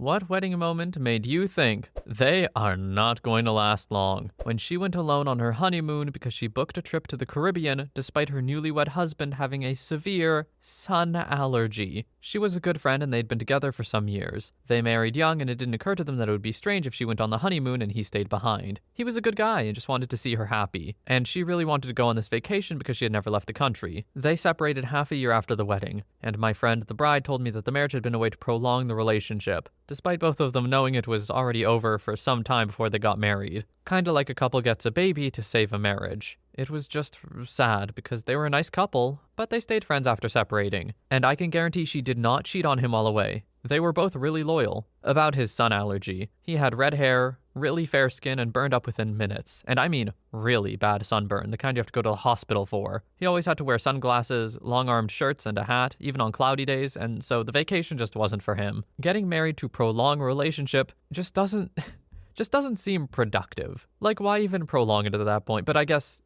What wedding moment made you think they are not going to last long? When she went alone on her honeymoon because she booked a trip to the Caribbean despite her newlywed husband having a severe sun allergy. She was a good friend and they'd been together for some years. They married young and it didn't occur to them that it would be strange if she went on the honeymoon and he stayed behind. He was a good guy and just wanted to see her happy. And she really wanted to go on this vacation because she had never left the country. They separated half a year after the wedding, and my friend, the bride, told me that the marriage had been a way to prolong the relationship, despite both of them knowing it was already over for some time before they got married. Kinda like a couple gets a baby to save a marriage. It was just sad because they were a nice couple, but they stayed friends after separating. And I can guarantee she did not cheat on him while away. They were both really loyal. About his sun allergy, he had red hair, really fair skin, and burned up within minutes. And I mean really bad sunburn, the kind you have to go to the hospital for. He always had to wear sunglasses, long-armed shirts, and a hat, even on cloudy days, and so the vacation just wasn't for him. Getting married to prolong a relationship just doesn't seem productive. Like, why even prolong it at that point? But I guess,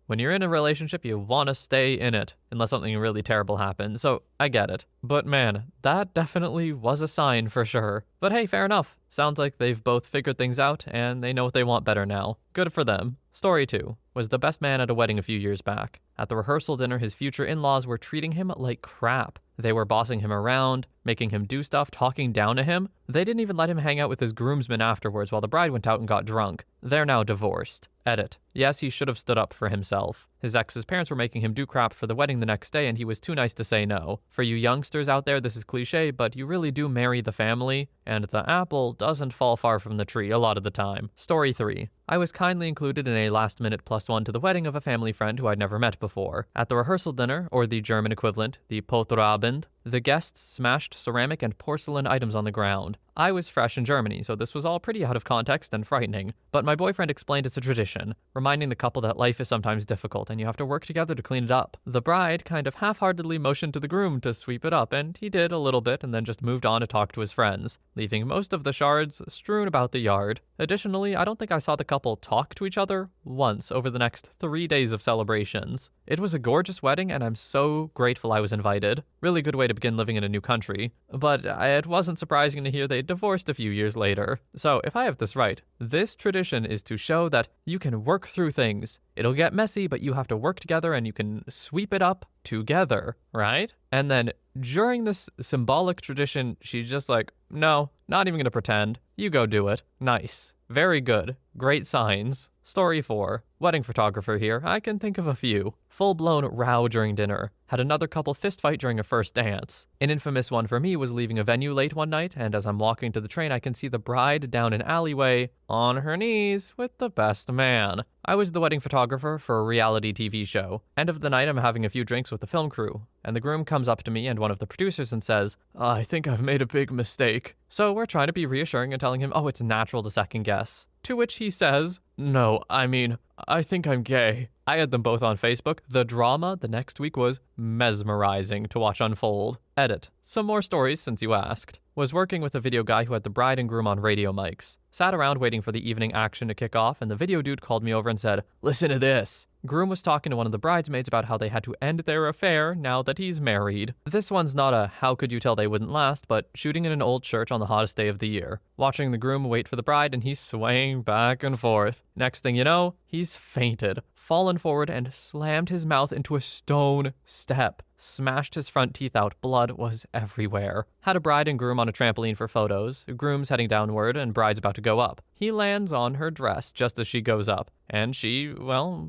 when you're in a relationship, you want to stay in it, unless something really terrible happens, so I get it. But man, that definitely was a sign for sure. But hey, fair enough. Sounds like they've both figured things out, and they know what they want better now. Good for them. Story 2 was the best man at a wedding a few years back. At the rehearsal dinner, his future in-laws were treating him like crap. They were bossing him around, making him do stuff, talking down to him. They didn't even let him hang out with his groomsmen afterwards while the bride went out and got drunk. They're now divorced. Edit. Yes, he should have stood up for himself. His ex's parents were making him do crap for the wedding the next day, and he was too nice to say no. For you youngsters out there, this is cliche, but you really do marry the family, and the apple doesn't fall far from the tree a lot of the time. Story 3. I was kindly included in a last-minute +1 to the wedding of a family friend who I'd never met before. At the rehearsal dinner, or the German equivalent, the Potrabend, the guests smashed ceramic and porcelain items on the ground. I was fresh in Germany, so this was all pretty out of context and frightening. But my boyfriend explained it's a tradition, reminding the couple that life is sometimes difficult and you have to work together to clean it up. The bride kind of half-heartedly motioned to the groom to sweep it up, and he did a little bit and then just moved on to talk to his friends, leaving most of the shards strewn about the yard. Additionally, I don't think I saw the couple talk to each other once over the next 3 days of celebrations. It was a gorgeous wedding, and I'm so grateful I was invited. Really good way to begin living in a new country. But it wasn't surprising to hear they divorced a few years later. So if I have this right, this tradition is to show that you can work through things. It'll get messy, but you have to work together and you can sweep it up together, right? And then during this symbolic tradition, she's just like, no, not even gonna pretend. You go do it. Nice. Very good. Great signs. Story 4. Wedding photographer here. I can think of a few. Full-blown row during dinner. Had another couple fistfight during a first dance. An infamous one for me was leaving a venue late one night, and as I'm walking to the train, I can see the bride down an alleyway on her knees with the best man. I was the wedding photographer for a reality TV show. End of the night, I'm having a few drinks with the film crew, and the groom comes up to me and one of the producers and says, I think I've made a big mistake. So we're trying to be reassuring and telling him, oh, it's natural to second guess. To which he says, no, I think I'm gay. I had them both on Facebook. The drama the next week was mesmerizing to watch unfold. Edit. Some more stories since you asked. Was working with a video guy who had the bride and groom on radio mics. Sat around waiting for the evening action to kick off, and the video dude called me over and said, listen to this. Groom was talking to one of the bridesmaids about how they had to end their affair now that he's married. This one's not a how could you tell they wouldn't last, but shooting in an old church on the hottest day of the year. Watching the groom wait for the bride, and he's swaying back and forth. Next thing you know, he's fainted, fallen forward, and slammed his mouth into a stone step. Smashed his front teeth out. Blood was everywhere. Had a bride and groom on a trampoline for photos. Groom's heading downward and bride's about to go up. He lands on her dress just as she goes up, and she,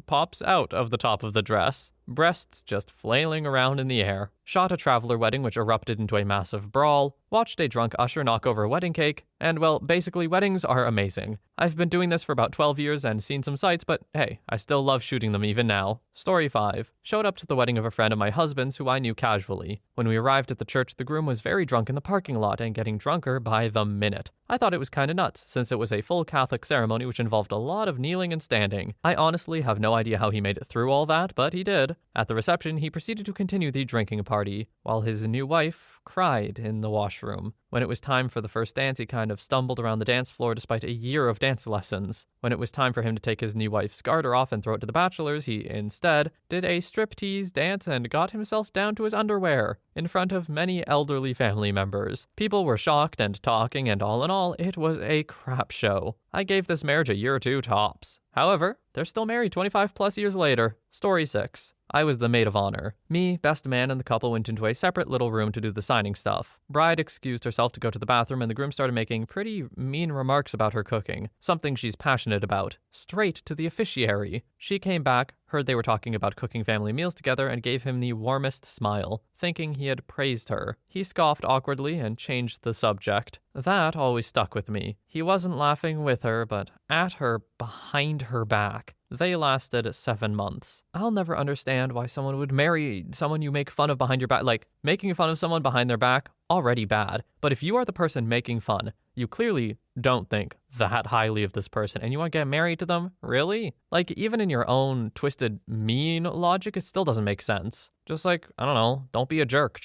pops out of the top of the dress. Breasts just flailing around in the air. Shot a traveler wedding which erupted into a massive brawl. Watched a drunk usher knock over a wedding cake. And basically weddings are amazing. I've been doing this for about 12 years and seen some sights, but hey, I still love shooting them even now. Story 5. Showed up to the wedding of a friend of my husband's who I knew casually. When we arrived at the church, the groom was very drunk in the parking lot and getting drunker by the minute. I thought it was kinda nuts, since it was a full Catholic ceremony which involved a lot of kneeling and standing. I honestly have no idea how he made it through all that, but he did. At the reception, he proceeded to continue the drinking party, while his new wife cried in the washroom. When it was time for the first dance, he kind of stumbled around the dance floor despite a year of dance lessons. When it was time for him to take his new wife's garter off and throw it to the bachelors, he instead did a striptease dance and got himself down to his underwear in front of many elderly family members. People were shocked and talking, and all in all, it was a crap show. I gave this marriage a year or two tops. However, they're still married 25 plus years later. Story 6. I was the maid of honor. Me, best man, and the couple went into a separate little room to do the signing stuff. Bride excused herself to go to the bathroom, and the groom started making pretty mean remarks about her cooking, something she's passionate about, straight to the officiary. She came back, heard they were talking about cooking family meals together, and gave him the warmest smile, thinking he had praised her. He scoffed awkwardly and changed the subject. That always stuck with me. He wasn't laughing with her, but at her behind her back. They lasted 7 months. I'll never understand why someone would marry someone you make fun of behind your back. Like, making fun of someone behind their back, already bad. But if you are the person making fun, you clearly don't think that highly of this person, and you want to get married to them? Really? Like, even in your own twisted, mean logic, it still doesn't make sense. Just like, I don't know, don't be a jerk.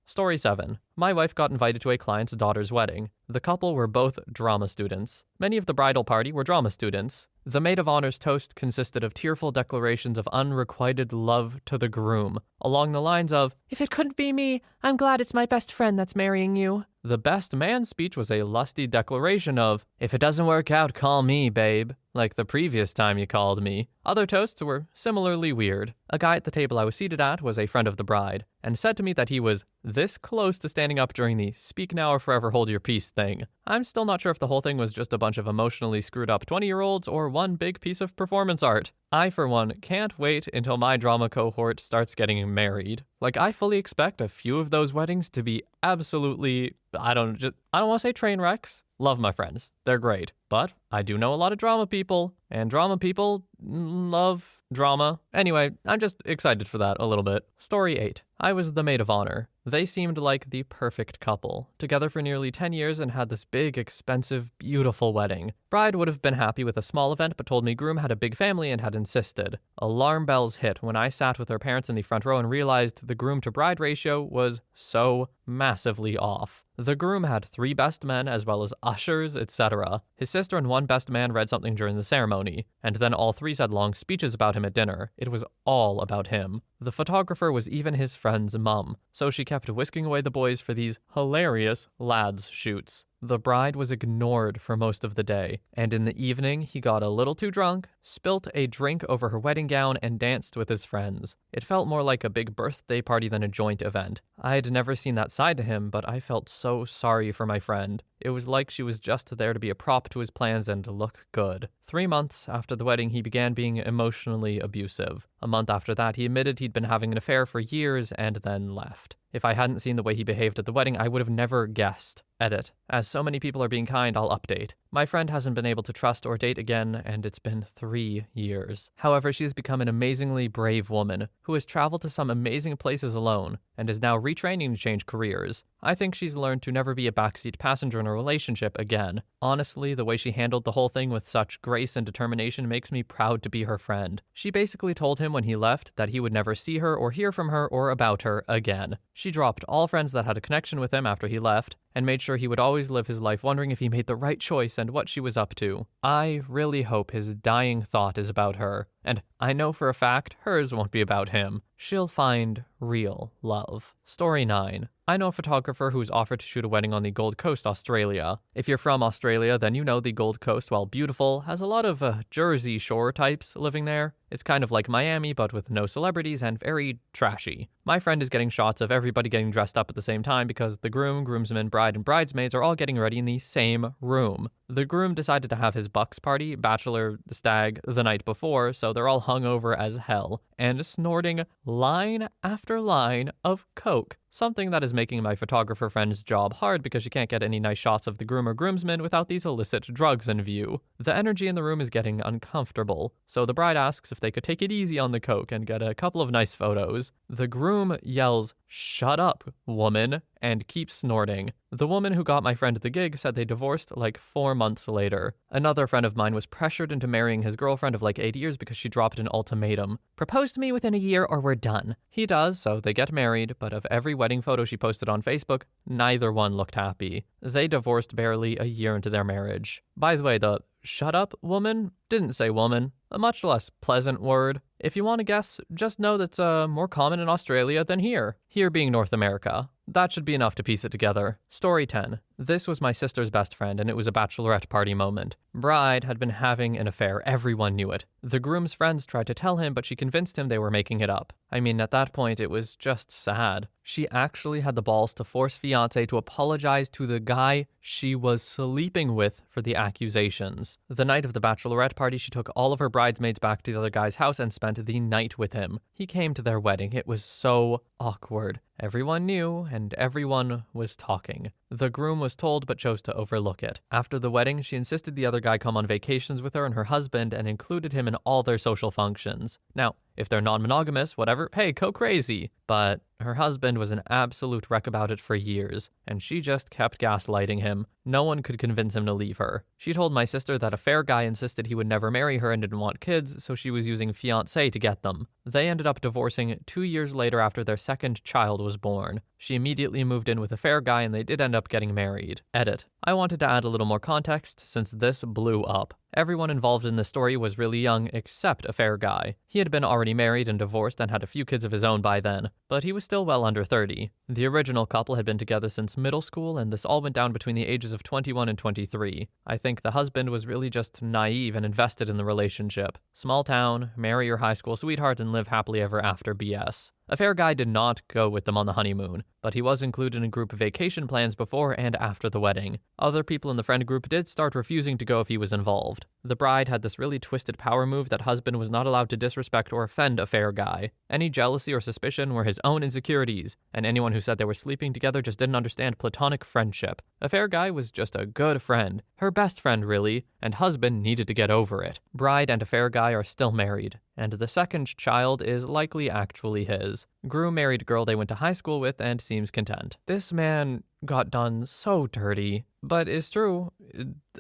Story 7. My wife got invited to a client's daughter's wedding. The couple were both drama students. Many of the bridal party were drama students. The maid of honor's toast consisted of tearful declarations of unrequited love to the groom, along the lines of, "If it couldn't be me, I'm glad it's my best friend that's marrying you." The best man's speech was a lusty declaration of, "If it doesn't work out, call me, babe, like the previous time you called me." Other toasts were similarly weird. A guy at the table I was seated at was a friend of the bride, and said to me that he was this close to standing up during the "speak now or forever hold your peace" thing. I'm still not sure if the whole thing was just a bunch of emotionally screwed up 20-year-olds or one big piece of performance art. I, for one, can't wait until my drama cohort starts getting married. Like, I fully expect a few of those weddings to be absolutely, I don't want to say train wrecks. Love my friends. They're great. But I do know a lot of drama people, and drama people love drama. Anyway, I'm just excited for that a little bit. Story 8. I was the maid of honor. They seemed like the perfect couple, together for nearly 10 years and had this big, expensive, beautiful wedding. Bride would have been happy with a small event, but told me groom had a big family and had insisted. Alarm bells hit when I sat with her parents in the front row and realized the groom to bride ratio was so massively off. The groom had 3 best men as well as ushers, etc. His sister and one best man read something during the ceremony, and then all 3 said long speeches about him at dinner. It was all about him. The photographer was even his friend's mum, so she kept whisking away the boys for these hilarious lads shoots. The bride was ignored for most of the day, and in the evening he got a little too drunk, spilt a drink over her wedding gown, and danced with his friends. It felt more like a big birthday party than a joint event. I'd never seen that side to him, but I felt so sorry for my friend. It was like she was just there to be a prop to his plans and look good. 3 months after the wedding, he began being emotionally abusive. A month after that, he admitted he'd been having an affair for years and then left. If I hadn't seen the way he behaved at the wedding, I would have never guessed. Edit. As so many people are being kind, I'll update. My friend hasn't been able to trust or date again, and it's been 3 years. However, she has become an amazingly brave woman who has traveled to some amazing places alone and is now retraining to change careers. I think she's learned to never be a backseat passenger in a relationship again. Honestly, the way she handled the whole thing with such grace and determination makes me proud to be her friend. She basically told him when he left that he would never see her or hear from her or about her again. She dropped all friends that had a connection with him after he left, and made sure he would always live his life wondering if he made the right choice and what she was up to. I really hope his dying thought is about her, and I know for a fact hers won't be about him. She'll find real love. Story 9. I know a photographer who's offered to shoot a wedding on the Gold Coast, Australia. If you're from Australia, then you know the Gold Coast, while beautiful, has a lot of Jersey Shore types living there. It's kind of like Miami, but with no celebrities and very trashy. My friend is getting shots of everybody getting dressed up at the same time because the groom, groomsmen, bride, and bridesmaids are all getting ready in the same room. The groom decided to have his bucks party, bachelor stag, the night before, so they're all hungover as hell and snorting line after line of coke. something that is making my photographer friend's job hard because she can't get any nice shots of the groom or groomsmen without these illicit drugs in view. The energy in the room is getting uncomfortable, so the bride asks if they could take it easy on the coke and get a couple of nice photos. The groom yells, "Shut up, woman," and keeps snorting. The woman who got my friend the gig said they divorced like 4 months later. Another friend of mine was pressured into marrying his girlfriend of like 8 years because she dropped an ultimatum. "Propose to me within a year or we're done." He does, so they get married, but of every wedding photo she posted on Facebook, neither one looked happy. They divorced barely a year into their marriage. By the way, the "shut up, woman" didn't say woman, a much less pleasant word. If you want to guess, just know that's more common in Australia than here. Here being North America. That should be enough to piece it together. Story 10. This was my sister's best friend, and it was a bachelorette party moment. Bride had been having an affair. Everyone knew it. The groom's friends tried to tell him, but she convinced him they were making it up. I mean, at that point, it was just sad. She actually had the balls to force fiancé to apologize to the guy she was sleeping with for the accusations. The night of the bachelorette party, she took all of her bridesmaids back to the other guy's house and spent the night with him. He came to their wedding. It was so awkward. Everyone knew, and everyone was talking. The groom was told but chose to overlook it. After the wedding, she insisted the other guy come on vacations with her and her husband and included him in all their social functions. Now, if they're non-monogamous, whatever, hey, go crazy. But her husband was an absolute wreck about it for years, and she just kept gaslighting him. No one could convince him to leave her. She told my sister that a fair guy insisted he would never marry her and didn't want kids, so she was using fiancé to get them. They ended up divorcing 2 years later after their second child was born. She immediately moved in with a fair guy and they did end up getting married. Edit. I wanted to add a little more context since this blew up. Everyone involved in this story was really young except a fair guy. He had been already married and divorced and had a few kids of his own by then, but he was still well under 30. The original couple had been together since middle school, and this all went down between the ages of 21 and 23. I think the husband was really just naive and invested in the relationship. Small town, marry your high school sweetheart and live happily ever after BS. A fair guy did not go with them on the honeymoon, but he was included in group vacation plans before and after the wedding. Other people in the friend group did start refusing to go if he was involved. The bride had this really twisted power move that husband was not allowed to disrespect or offend a fair guy. Any jealousy or suspicion were his own insecurities, and anyone who said they were sleeping together just didn't understand platonic friendship. A fair guy was just a good friend, her best friend really, and husband needed to get over it. Bride and a fair guy are still married, and the second child is likely actually his. Groom married girl they went to high school with and seems content. This man got done so dirty, but it's true,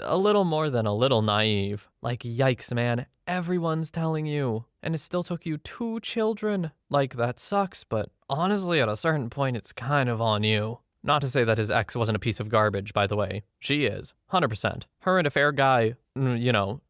a little more than a little naive. Like, yikes, man, everyone's telling you, and it still took you 2 children. Like, that sucks, but honestly, at a certain point, it's kind of on you. Not to say that his ex wasn't a piece of garbage, by the way. She is, 100%. Her and a fair guy,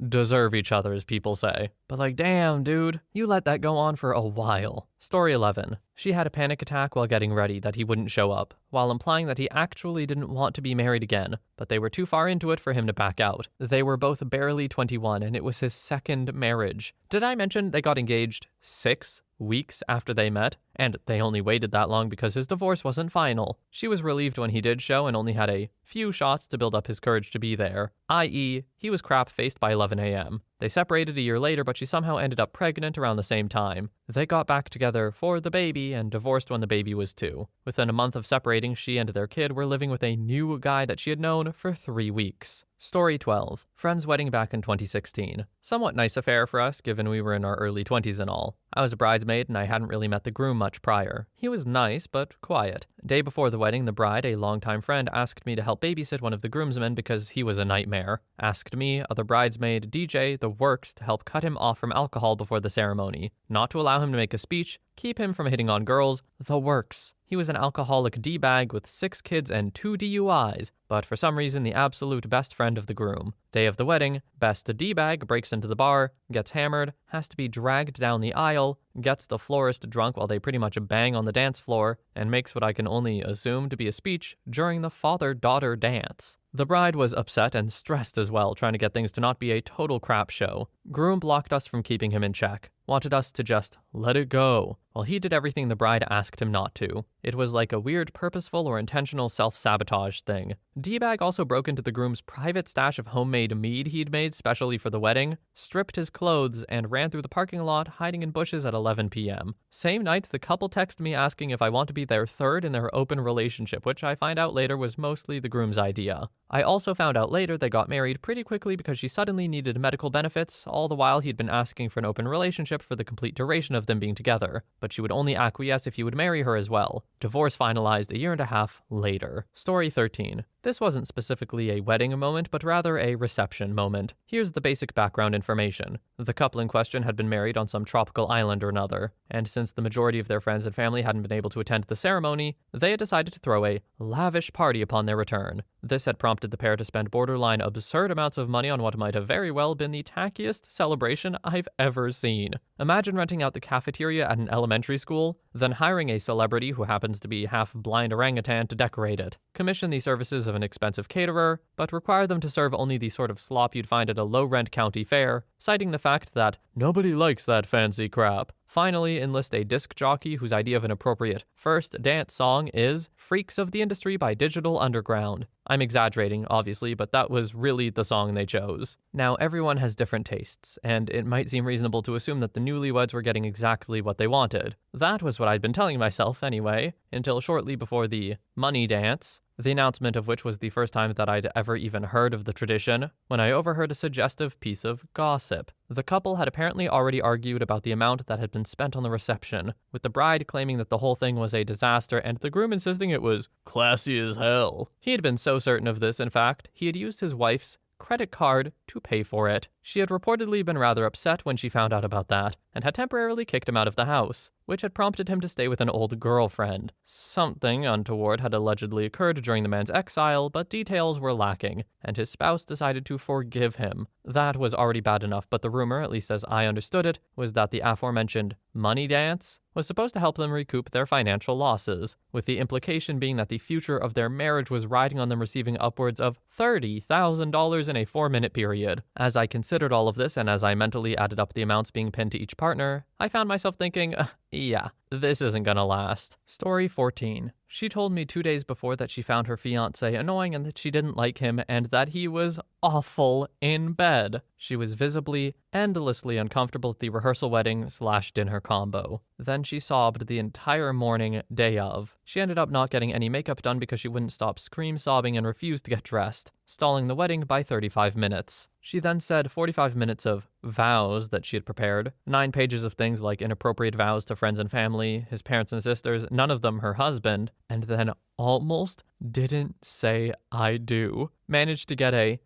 deserve each other, as people say. But like, damn, dude, you let that go on for a while. Story 11. She had a panic attack while getting ready that he wouldn't show up, while implying that he actually didn't want to be married again, but they were too far into it for him to back out. They were both barely 21, and it was his second marriage. Did I mention they got engaged 6 weeks after they met? And they only waited that long because his divorce wasn't final. She was relieved when he did show and only had a few shots to build up his courage to be there, i.e., he was crap-faced by 11 a.m. They separated a year later, but she somehow ended up pregnant around the same time. They got back together for the baby and divorced when the baby was 2. Within a month of separating, she and their kid were living with a new guy that she had known for 3 weeks. Story 12. Friend's wedding back in 2016. Somewhat nice affair for us, given we were in our early 20s and all. I was a bridesmaid and I hadn't really met the groom much prior. He was nice, but quiet. Day before the wedding, the bride, a longtime friend, asked me to help babysit one of the groomsmen because he was a nightmare. Asked me, other bridesmaid, DJ, the works, to help cut him off from alcohol before the ceremony. Not to allow him to make a speech, keep him from hitting on girls, the works. He was an alcoholic D-bag with 6 kids and 2 DUIs, but for some reason the absolute best friend of the groom. Day of the wedding, best D-bag breaks into the bar, gets hammered, has to be dragged down the aisle, gets the florist drunk while they pretty much bang on the dance floor, and makes what I can only assume to be a speech during the father-daughter dance. The bride was upset and stressed as well, trying to get things to not be a total crap show. Groom blocked us from keeping him in check, wanted us to just let it go, while he did everything the bride asked him not to. It was like a weird purposeful or intentional self-sabotage thing. D-Bag also broke into the groom's private stash of homemade mead he'd made specially for the wedding, stripped his clothes, and ran through the parking lot, hiding in bushes at 11 p.m. Same night, the couple texted me asking if I want to be their third in their open relationship, which I find out later was mostly the groom's idea. I also found out later they got married pretty quickly because she suddenly needed medical benefits, all the while he'd been asking for an open relationship for the complete duration of them being together, but she would only acquiesce if he would marry her as well. Divorce finalized a year and a half later. Story 13. This wasn't specifically a wedding moment, but rather a reception moment. Here's the basic background information. The couple in question had been married on some tropical island or another, and since the majority of their friends and family hadn't been able to attend the ceremony, they had decided to throw a lavish party upon their return. This had prompted the pair to spend borderline absurd amounts of money on what might have very well been the tackiest celebration I've ever seen. Imagine renting out the cafeteria at an elementary school, then hiring a celebrity who happens to be half-blind orangutan to decorate it. Commission the services of an expensive caterer, but require them to serve only the sort of slop you'd find at a low-rent county fair, citing the fact that nobody likes that fancy crap. Finally, enlist a disc jockey whose idea of an appropriate first dance song is Freaks of the Industry by Digital Underground. I'm exaggerating, obviously, but that was really the song they chose. Now, everyone has different tastes, and it might seem reasonable to assume that the newlyweds were getting exactly what they wanted. That was what I'd been telling myself, anyway, until shortly before the money dance, the announcement of which was the first time that I'd ever even heard of the tradition, when I overheard a suggestive piece of gossip. The couple had apparently already argued about the amount that had been spent on the reception, with the bride claiming that the whole thing was a disaster and the groom insisting it was classy as hell. He had been so certain of this, in fact, he had used his wife's credit card to pay for it. She had reportedly been rather upset when she found out about that, and had temporarily kicked him out of the house, which had prompted him to stay with an old girlfriend. Something untoward had allegedly occurred during the man's exile, but details were lacking, and his spouse decided to forgive him. That was already bad enough, but the rumor, at least as I understood it, was that the aforementioned money dance was supposed to help them recoup their financial losses, with the implication being that the future of their marriage was riding on them receiving upwards of $30,000 in a 4-minute period. As I considered all of this, and as I mentally added up the amounts being pinned to each partner, I found myself thinking, yeah, this isn't gonna last. Story 14. She told me 2 days before that she found her fiancé annoying and that she didn't like him and that he was awful in bed. She was visibly, endlessly uncomfortable at the rehearsal wedding/dinner combo. Then she sobbed the entire morning, day of. She ended up not getting any makeup done because she wouldn't stop scream-sobbing and refused to get dressed, stalling the wedding by 35 minutes. She then said 45 minutes of vows that she had prepared, 9 pages of things like inappropriate vows to friends and family, his parents and sisters, none of them her husband, and then almost didn't say I do. Managed to get a,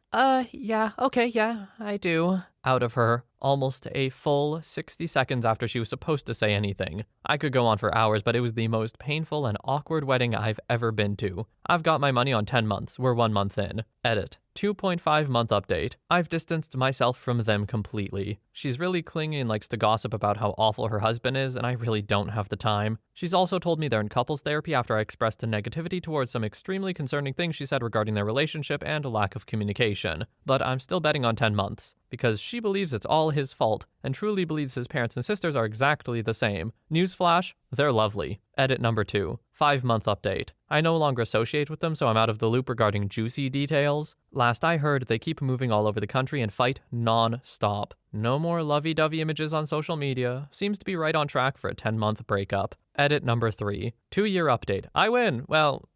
yeah, okay, yeah, I do, out of her almost a full 60 seconds after she was supposed to say anything. I could go on for hours, but it was the most painful and awkward wedding I've ever been to. I've got my money on 10 months. We're 1 month in. Edit. 2.5 month update. I've distanced myself from them completely. She's really clingy and likes to gossip about how awful her husband is, and I really don't have the time. She's also told me they're in couples therapy after I expressed a negativity towards some extremely concerning things she said regarding their relationship and a lack of communication. But I'm still betting on 10 months, because she believes it's all his fault, and truly believes his parents and sisters are exactly the same. Newsflash, they're lovely. Edit number 2. 5-month update. I no longer associate with them, so I'm out of the loop regarding juicy details. Last I heard, they keep moving all over the country and fight non-stop. No more lovey-dovey images on social media. Seems to be right on track for a 10-month breakup. Edit number 3. 2-year update. I win. Well,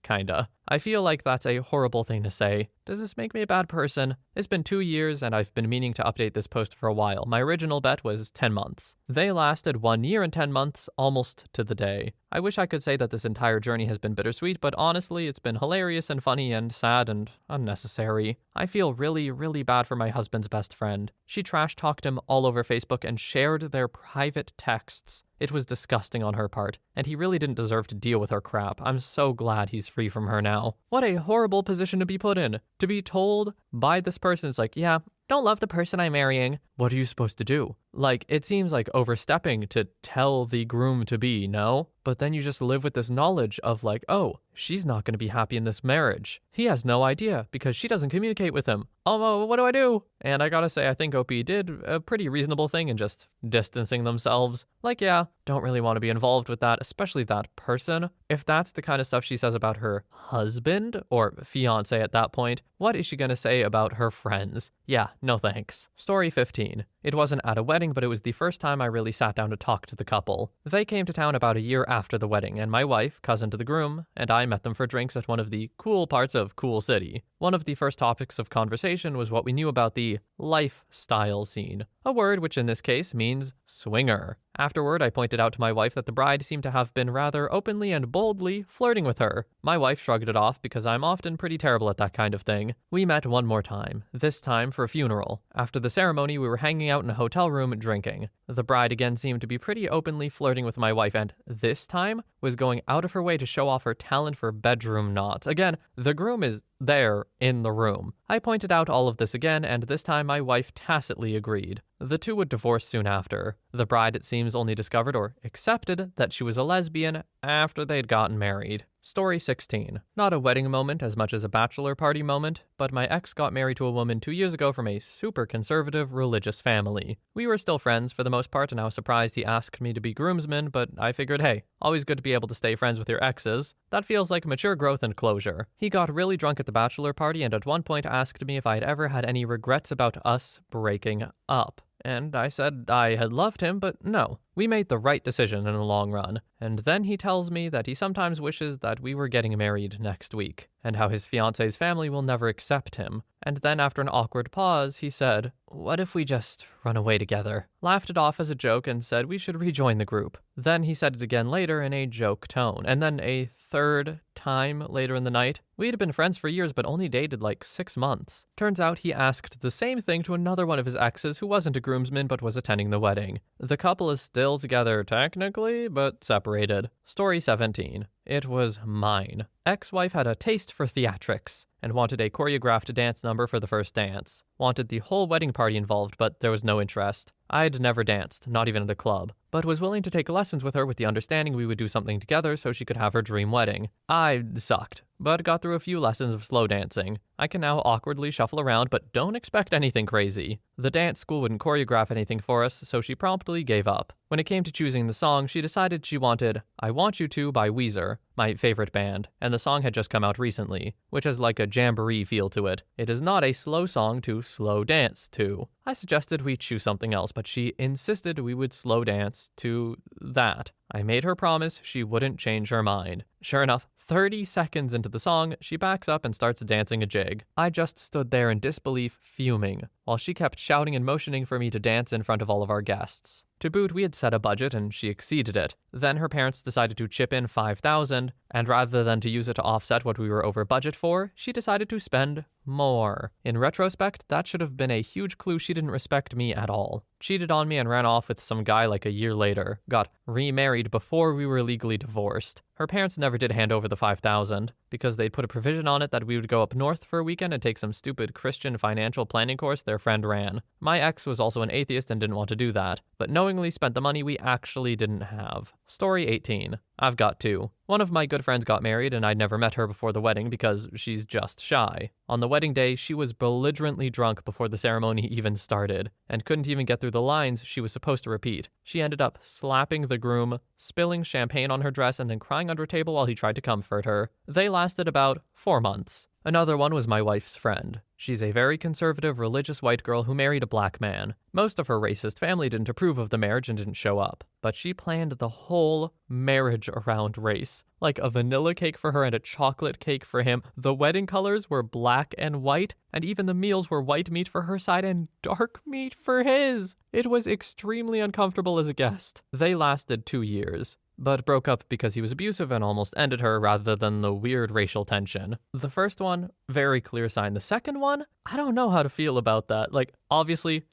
kinda. I feel like that's a horrible thing to say. Does this make me a bad person? It's been 2 years and I've been meaning to update this post for a while. My original bet was 10 months. They lasted 1 year and 10 months, almost to the day. I wish I could say that this entire journey has been bittersweet, but honestly, it's been hilarious and funny and sad and unnecessary. I feel really, really bad for my husband's best friend. She trash-talked him all over Facebook and shared their private texts. It was disgusting on her part, and he really didn't deserve to deal with her crap. I'm so glad he's free from her now. What a horrible position to be put in. To be told by this person, it's like, yeah, don't love the person I'm marrying. What are you supposed to do? Like, it seems like overstepping to tell the groom-to-be, no? But then you just live with this knowledge of like, oh, she's not going to be happy in this marriage. He has no idea because she doesn't communicate with him. Oh, what do I do? And I gotta say, I think OP did a pretty reasonable thing in just distancing themselves. Like, yeah, don't really want to be involved with that, especially that person. If that's the kind of stuff she says about her husband or fiance at that point, what is she going to say about her friends? Yeah, no thanks. Story 15. It wasn't at a wedding, but it was the first time I really sat down to talk to the couple. They came to town about a year after the wedding, and my wife, cousin to the groom, and I met them for drinks at one of the cool parts of Cool City. One of the first topics of conversation was what we knew about the lifestyle scene, a word which in this case means swinger. Afterward, I pointed out to my wife that the bride seemed to have been rather openly and boldly flirting with her. My wife shrugged it off because I'm often pretty terrible at that kind of thing. We met one more time, this time for a funeral. After the ceremony, we were hanging out in a hotel room drinking. The bride again seemed to be pretty openly flirting with my wife and, this time, was going out of her way to show off her talent for bedroom knots. Again, the groom is there in the room. I pointed out all of this again, and this time my wife tacitly agreed. The two would divorce soon after. The bride, it seems, only discovered or accepted that she was a lesbian after they'd gotten married. Story 16. Not a wedding moment as much as a bachelor party moment, but my ex got married to a woman 2 years ago from a super conservative religious family. We were still friends for the most part, and I was surprised he asked me to be groomsman, but I figured, hey, always good to be able to stay friends with your exes. That feels like mature growth and closure. He got really drunk at the bachelor party and at one point asked me if I'd ever had any regrets about us breaking up. And I said I had loved him, but no. We made the right decision in the long run. And then he tells me that he sometimes wishes that we were getting married next week, and how his fiance's family will never accept him. And then after an awkward pause, he said, "What if we just run away together?" Laughed it off as a joke and said we should rejoin the group. Then he said it again later in a joke tone, and then a third time later in the night. We had been friends for years but only dated like 6 months. Turns out he asked the same thing to another one of his exes who wasn't a groomsman but was attending the wedding. The couple is still together technically, but separated. Story 17. It was mine. Ex-wife had a taste for theatrics and wanted a choreographed dance number for the first dance. Wanted the whole wedding party involved, but there was no interest. I'd never danced, not even at a club, but was willing to take lessons with her with the understanding we would do something together so she could have her dream wedding. I sucked, but got through a few lessons of slow dancing. I can now awkwardly shuffle around, but don't expect anything crazy. The dance school wouldn't choreograph anything for us, so she promptly gave up. When it came to choosing the song, she decided she wanted I Want You To by Weezer, my favorite band, and the song had just come out recently, which has like a jamboree feel to it. It is not a slow song to slow dance to. I suggested we choose something else, but she insisted we would slow dance to that. I made her promise she wouldn't change her mind. Sure enough, 30 seconds into the song, she backs up and starts dancing a jig. I just stood there in disbelief, fuming, while she kept shouting and motioning for me to dance in front of all of our guests. To boot, we had set a budget and she exceeded it. Then her parents decided to chip in $5,000, and rather than to use it to offset what we were over budget for, she decided to spend more. In retrospect, that should have been a huge clue she didn't respect me at all. Cheated on me and ran off with some guy like a year later. Got remarried before we were legally divorced. Her parents never did hand over the $5,000 because they'd put a provision on it that we would go up north for a weekend and take some stupid Christian financial planning course their friend ran. My ex was also an atheist and didn't want to do that, but knowingly spent the money we actually didn't have. Story 18. I've got two. One of my good friends got married and I'd never met her before the wedding because she's just shy. On the wedding day, she was belligerently drunk before the ceremony even started and couldn't even get through the lines she was supposed to repeat. She ended up slapping the groom, spilling champagne on her dress, and then crying under a table while he tried to comfort her. They lasted about 4 months. Another one was my wife's friend. She's a very conservative, religious white girl who married a black man. Most of her racist family didn't approve of the marriage and didn't show up, but she planned the whole marriage around race. Like a vanilla cake for her and a chocolate cake for him. The wedding colors were black and white, and even the meals were white meat for her side and dark meat for his. It was extremely uncomfortable as a guest. They lasted 2 years, but broke up because he was abusive and almost ended her rather than the weird racial tension. The first one, very clear sign. The second one, I don't know how to feel about that. Like, obviously,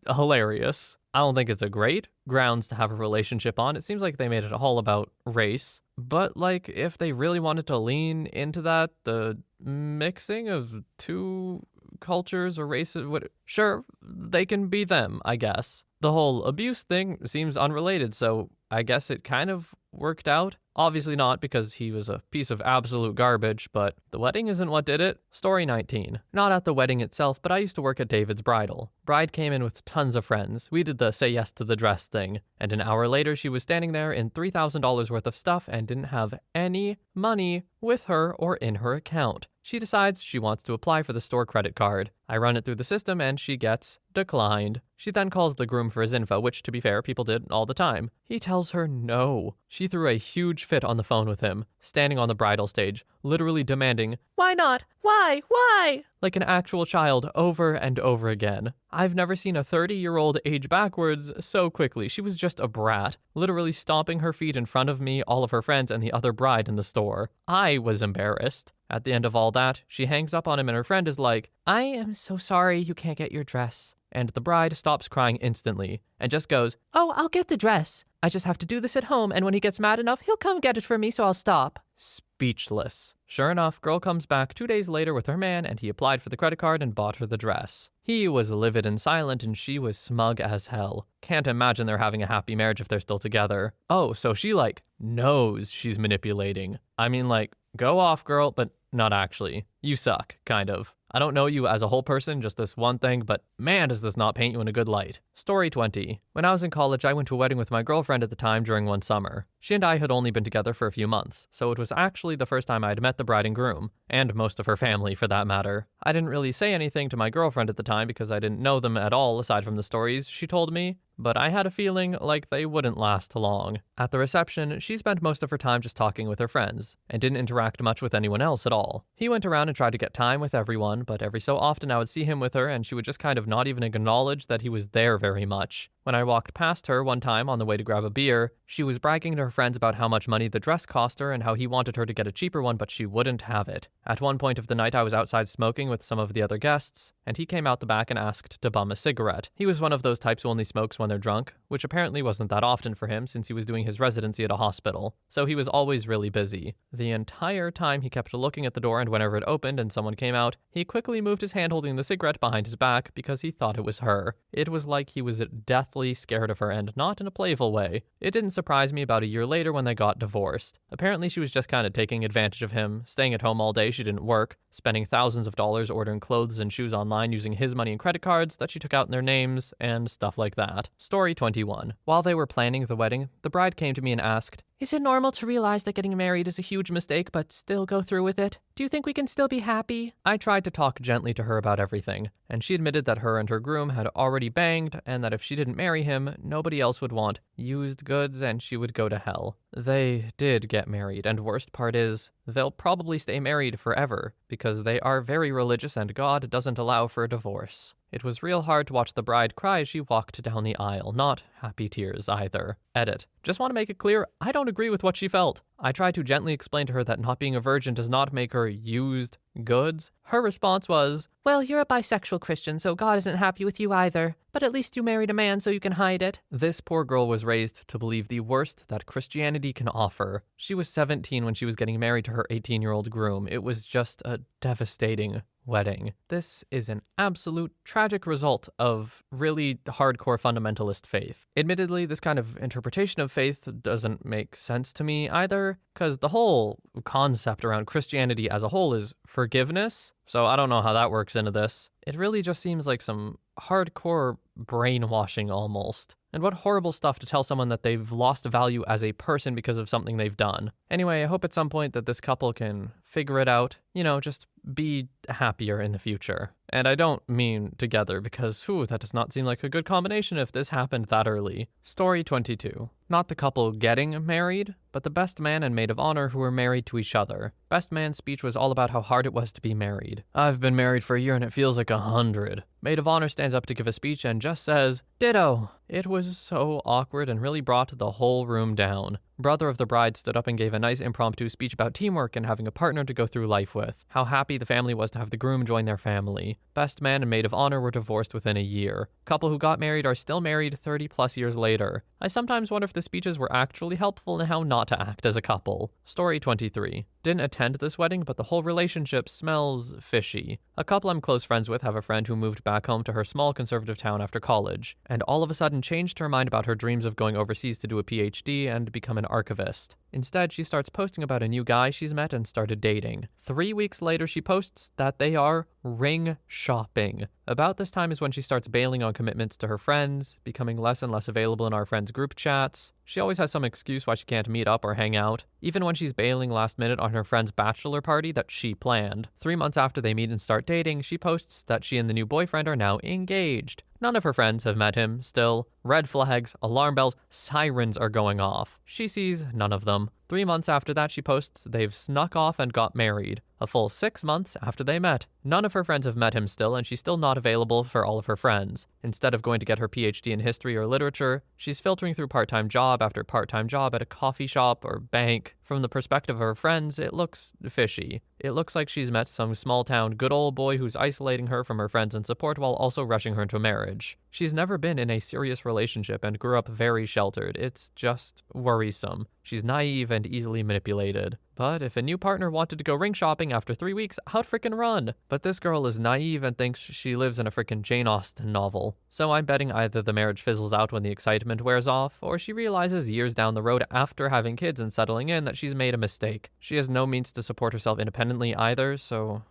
hilarious. I don't think it's a great grounds to have a relationship on. It seems like they made it all about race. But, like, if they really wanted to lean into that, the mixing of two cultures or races, sure, they can be them, I guess. The whole abuse thing seems unrelated, so I guess it kind of worked out. Obviously not, because he was a piece of absolute garbage, but the wedding isn't what did it. Story 19. Not at the wedding itself, but I used to work at David's bridal. Bride came in with tons of friends. We did the say yes to the dress thing, and an hour later she was standing there in $3,000 worth of stuff and didn't have any money with her or in her account. She decides she wants to apply for the store credit card. I run it through the system and she gets declined. She then calls the groom for his info, which, to be fair, people did all the time. He tells her no. She threw a huge fit on the phone with him, standing on the bridal stage, literally demanding, "Why not? Why? Why?" Like an actual child over and over again. I've never seen a 30-year-old age backwards so quickly. She was just a brat, literally stomping her feet in front of me, all of her friends, and the other bride in the store. I was embarrassed. At the end of all that, she hangs up on him and her friend is like, "I am so sorry you can't get your dress." And the bride stops crying instantly and just goes, "Oh, I'll get the dress. I just have to do this at home, and when he gets mad enough, he'll come get it for me, so I'll stop." Speechless. Sure enough, girl comes back 2 days later with her man, and he applied for the credit card and bought her the dress. He was livid and silent, and she was smug as hell. Can't imagine they're having a happy marriage if they're still together. Oh, so she, knows she's manipulating. I mean, go off, girl, but not actually. You suck, kind of. I don't know you as a whole person, just this one thing, but man, does this not paint you in a good light. Story 20. When I was in college, I went to a wedding with my girlfriend at the time during one summer. She and I had only been together for a few months, so it was actually the first time I had met the bride and groom, and most of her family for that matter. I didn't really say anything to my girlfriend at the time because I didn't know them at all aside from the stories she told me, but I had a feeling like they wouldn't last long. At the reception, she spent most of her time just talking with her friends, and didn't interact much with anyone else at all. He went around and tried to get time with everyone, but every so often I would see him with her and she would just kind of not even acknowledge that he was there very much. When I walked past her one time on the way to grab a beer, she was bragging to her friends about how much money the dress cost her and how he wanted her to get a cheaper one, but she wouldn't have it. At one point of the night, I was outside smoking with some of the other guests, and he came out the back and asked to bum a cigarette. He was one of those types who only smokes when they're drunk, which apparently wasn't that often for him since he was doing his residency at a hospital, so he was always really busy. The entire time he kept looking at the door, and whenever it opened and someone came out, he quickly moved his hand holding the cigarette behind his back because he thought it was her. It was like he was deathly scared of her, and not in a playful way. It didn't surprise me about a year later when they got divorced. Apparently she was just kind of taking advantage of him, staying at home all day, she didn't work, spending thousands of dollars ordering clothes and shoes online using his money and credit cards that she took out in their names, and stuff like that. Story 21. While they were planning the wedding, the bride came to me and asked, "Is it normal to realize that getting married is a huge mistake but still go through with it? Do you think we can still be happy?" I tried to talk gently to her about everything, and she admitted that her and her groom had already banged and that if she didn't marry him, nobody else would want used goods and she would go to hell. They did get married, and worst part is, they'll probably stay married forever because they are very religious and God doesn't allow for a divorce. It was real hard to watch the bride cry as she walked down the aisle, not happy tears either. Edit. Just want to make it clear, I don't agree with what she felt. I tried to gently explain to her that not being a virgin does not make her used goods. Her response was, "Well, you're a bisexual Christian, so God isn't happy with you either. But at least you married a man so you can hide it." This poor girl was raised to believe the worst that Christianity can offer. She was 17 when she was getting married to her 18-year-old groom. It was just a devastating wedding. This is an absolute tragic result of really hardcore fundamentalist faith. Admittedly, this kind of interpretation of faith doesn't make sense to me either, because the whole concept around Christianity as a whole is forgiveness, so I don't know how that works into this. It really just seems like some hardcore brainwashing almost. And what horrible stuff to tell someone that they've lost value as a person because of something they've done. Anyway, I hope at some point that this couple can figure it out, just be happier in the future. And I don't mean together because, that does not seem like a good combination if this happened that early. Story 22. Not the couple getting married, but the best man and maid of honor who were married to each other. Best man's speech was all about how hard it was to be married. "I've been married for a year and it feels like 100. Maid of honor stands up to give a speech and just says, "Ditto." It was so awkward and really brought the whole room down. Brother of the bride stood up and gave a nice impromptu speech about teamwork and having a partner to go through life with. How happy the family was to have the groom join their family. Best man and maid of honor were divorced within a year. Couple who got married are still married 30 plus years later. I sometimes wonder if the speeches were actually helpful in how not to act as a couple. Story 23. Didn't attend this wedding, but the whole relationship smells fishy. A couple I'm close friends with have a friend who moved back home to her small conservative town after college, and all of a sudden changed her mind about her dreams of going overseas to do a PhD and become an archivist. Instead, she starts posting about a new guy she's met and started dating. 3 weeks later, she posts that they are ring shopping. About this time is when she starts bailing on commitments to her friends, becoming less and less available in our friends' group chats. She always has some excuse why she can't meet up or hang out, even when she's bailing last minute on her friend's bachelor party that she planned. 3 months after they meet and start dating, she posts that she and the new boyfriend are now engaged. None of her friends have met him still. Red flags, alarm bells, sirens are going off. She sees none of them. 3 months after that, she posts they've snuck off and got married. A full 6 months after they met. None of her friends have met him still, and she's still not available for all of her friends. Instead of going to get her PhD in history or literature, she's filtering through part-time job after part-time job at a coffee shop or bank. From the perspective of her friends, it looks fishy. It looks like she's met some small-town good old boy who's isolating her from her friends and support while also rushing her into marriage. She's never been in a serious relationship and grew up very sheltered. It's just worrisome. She's naive and easily manipulated. But if a new partner wanted to go ring shopping after 3 weeks, I'd frickin' run. But this girl is naive and thinks she lives in a frickin' Jane Austen novel. So I'm betting either the marriage fizzles out when the excitement wears off, or she realizes years down the road after having kids and settling in that she's made a mistake. She has no means to support herself independently either, so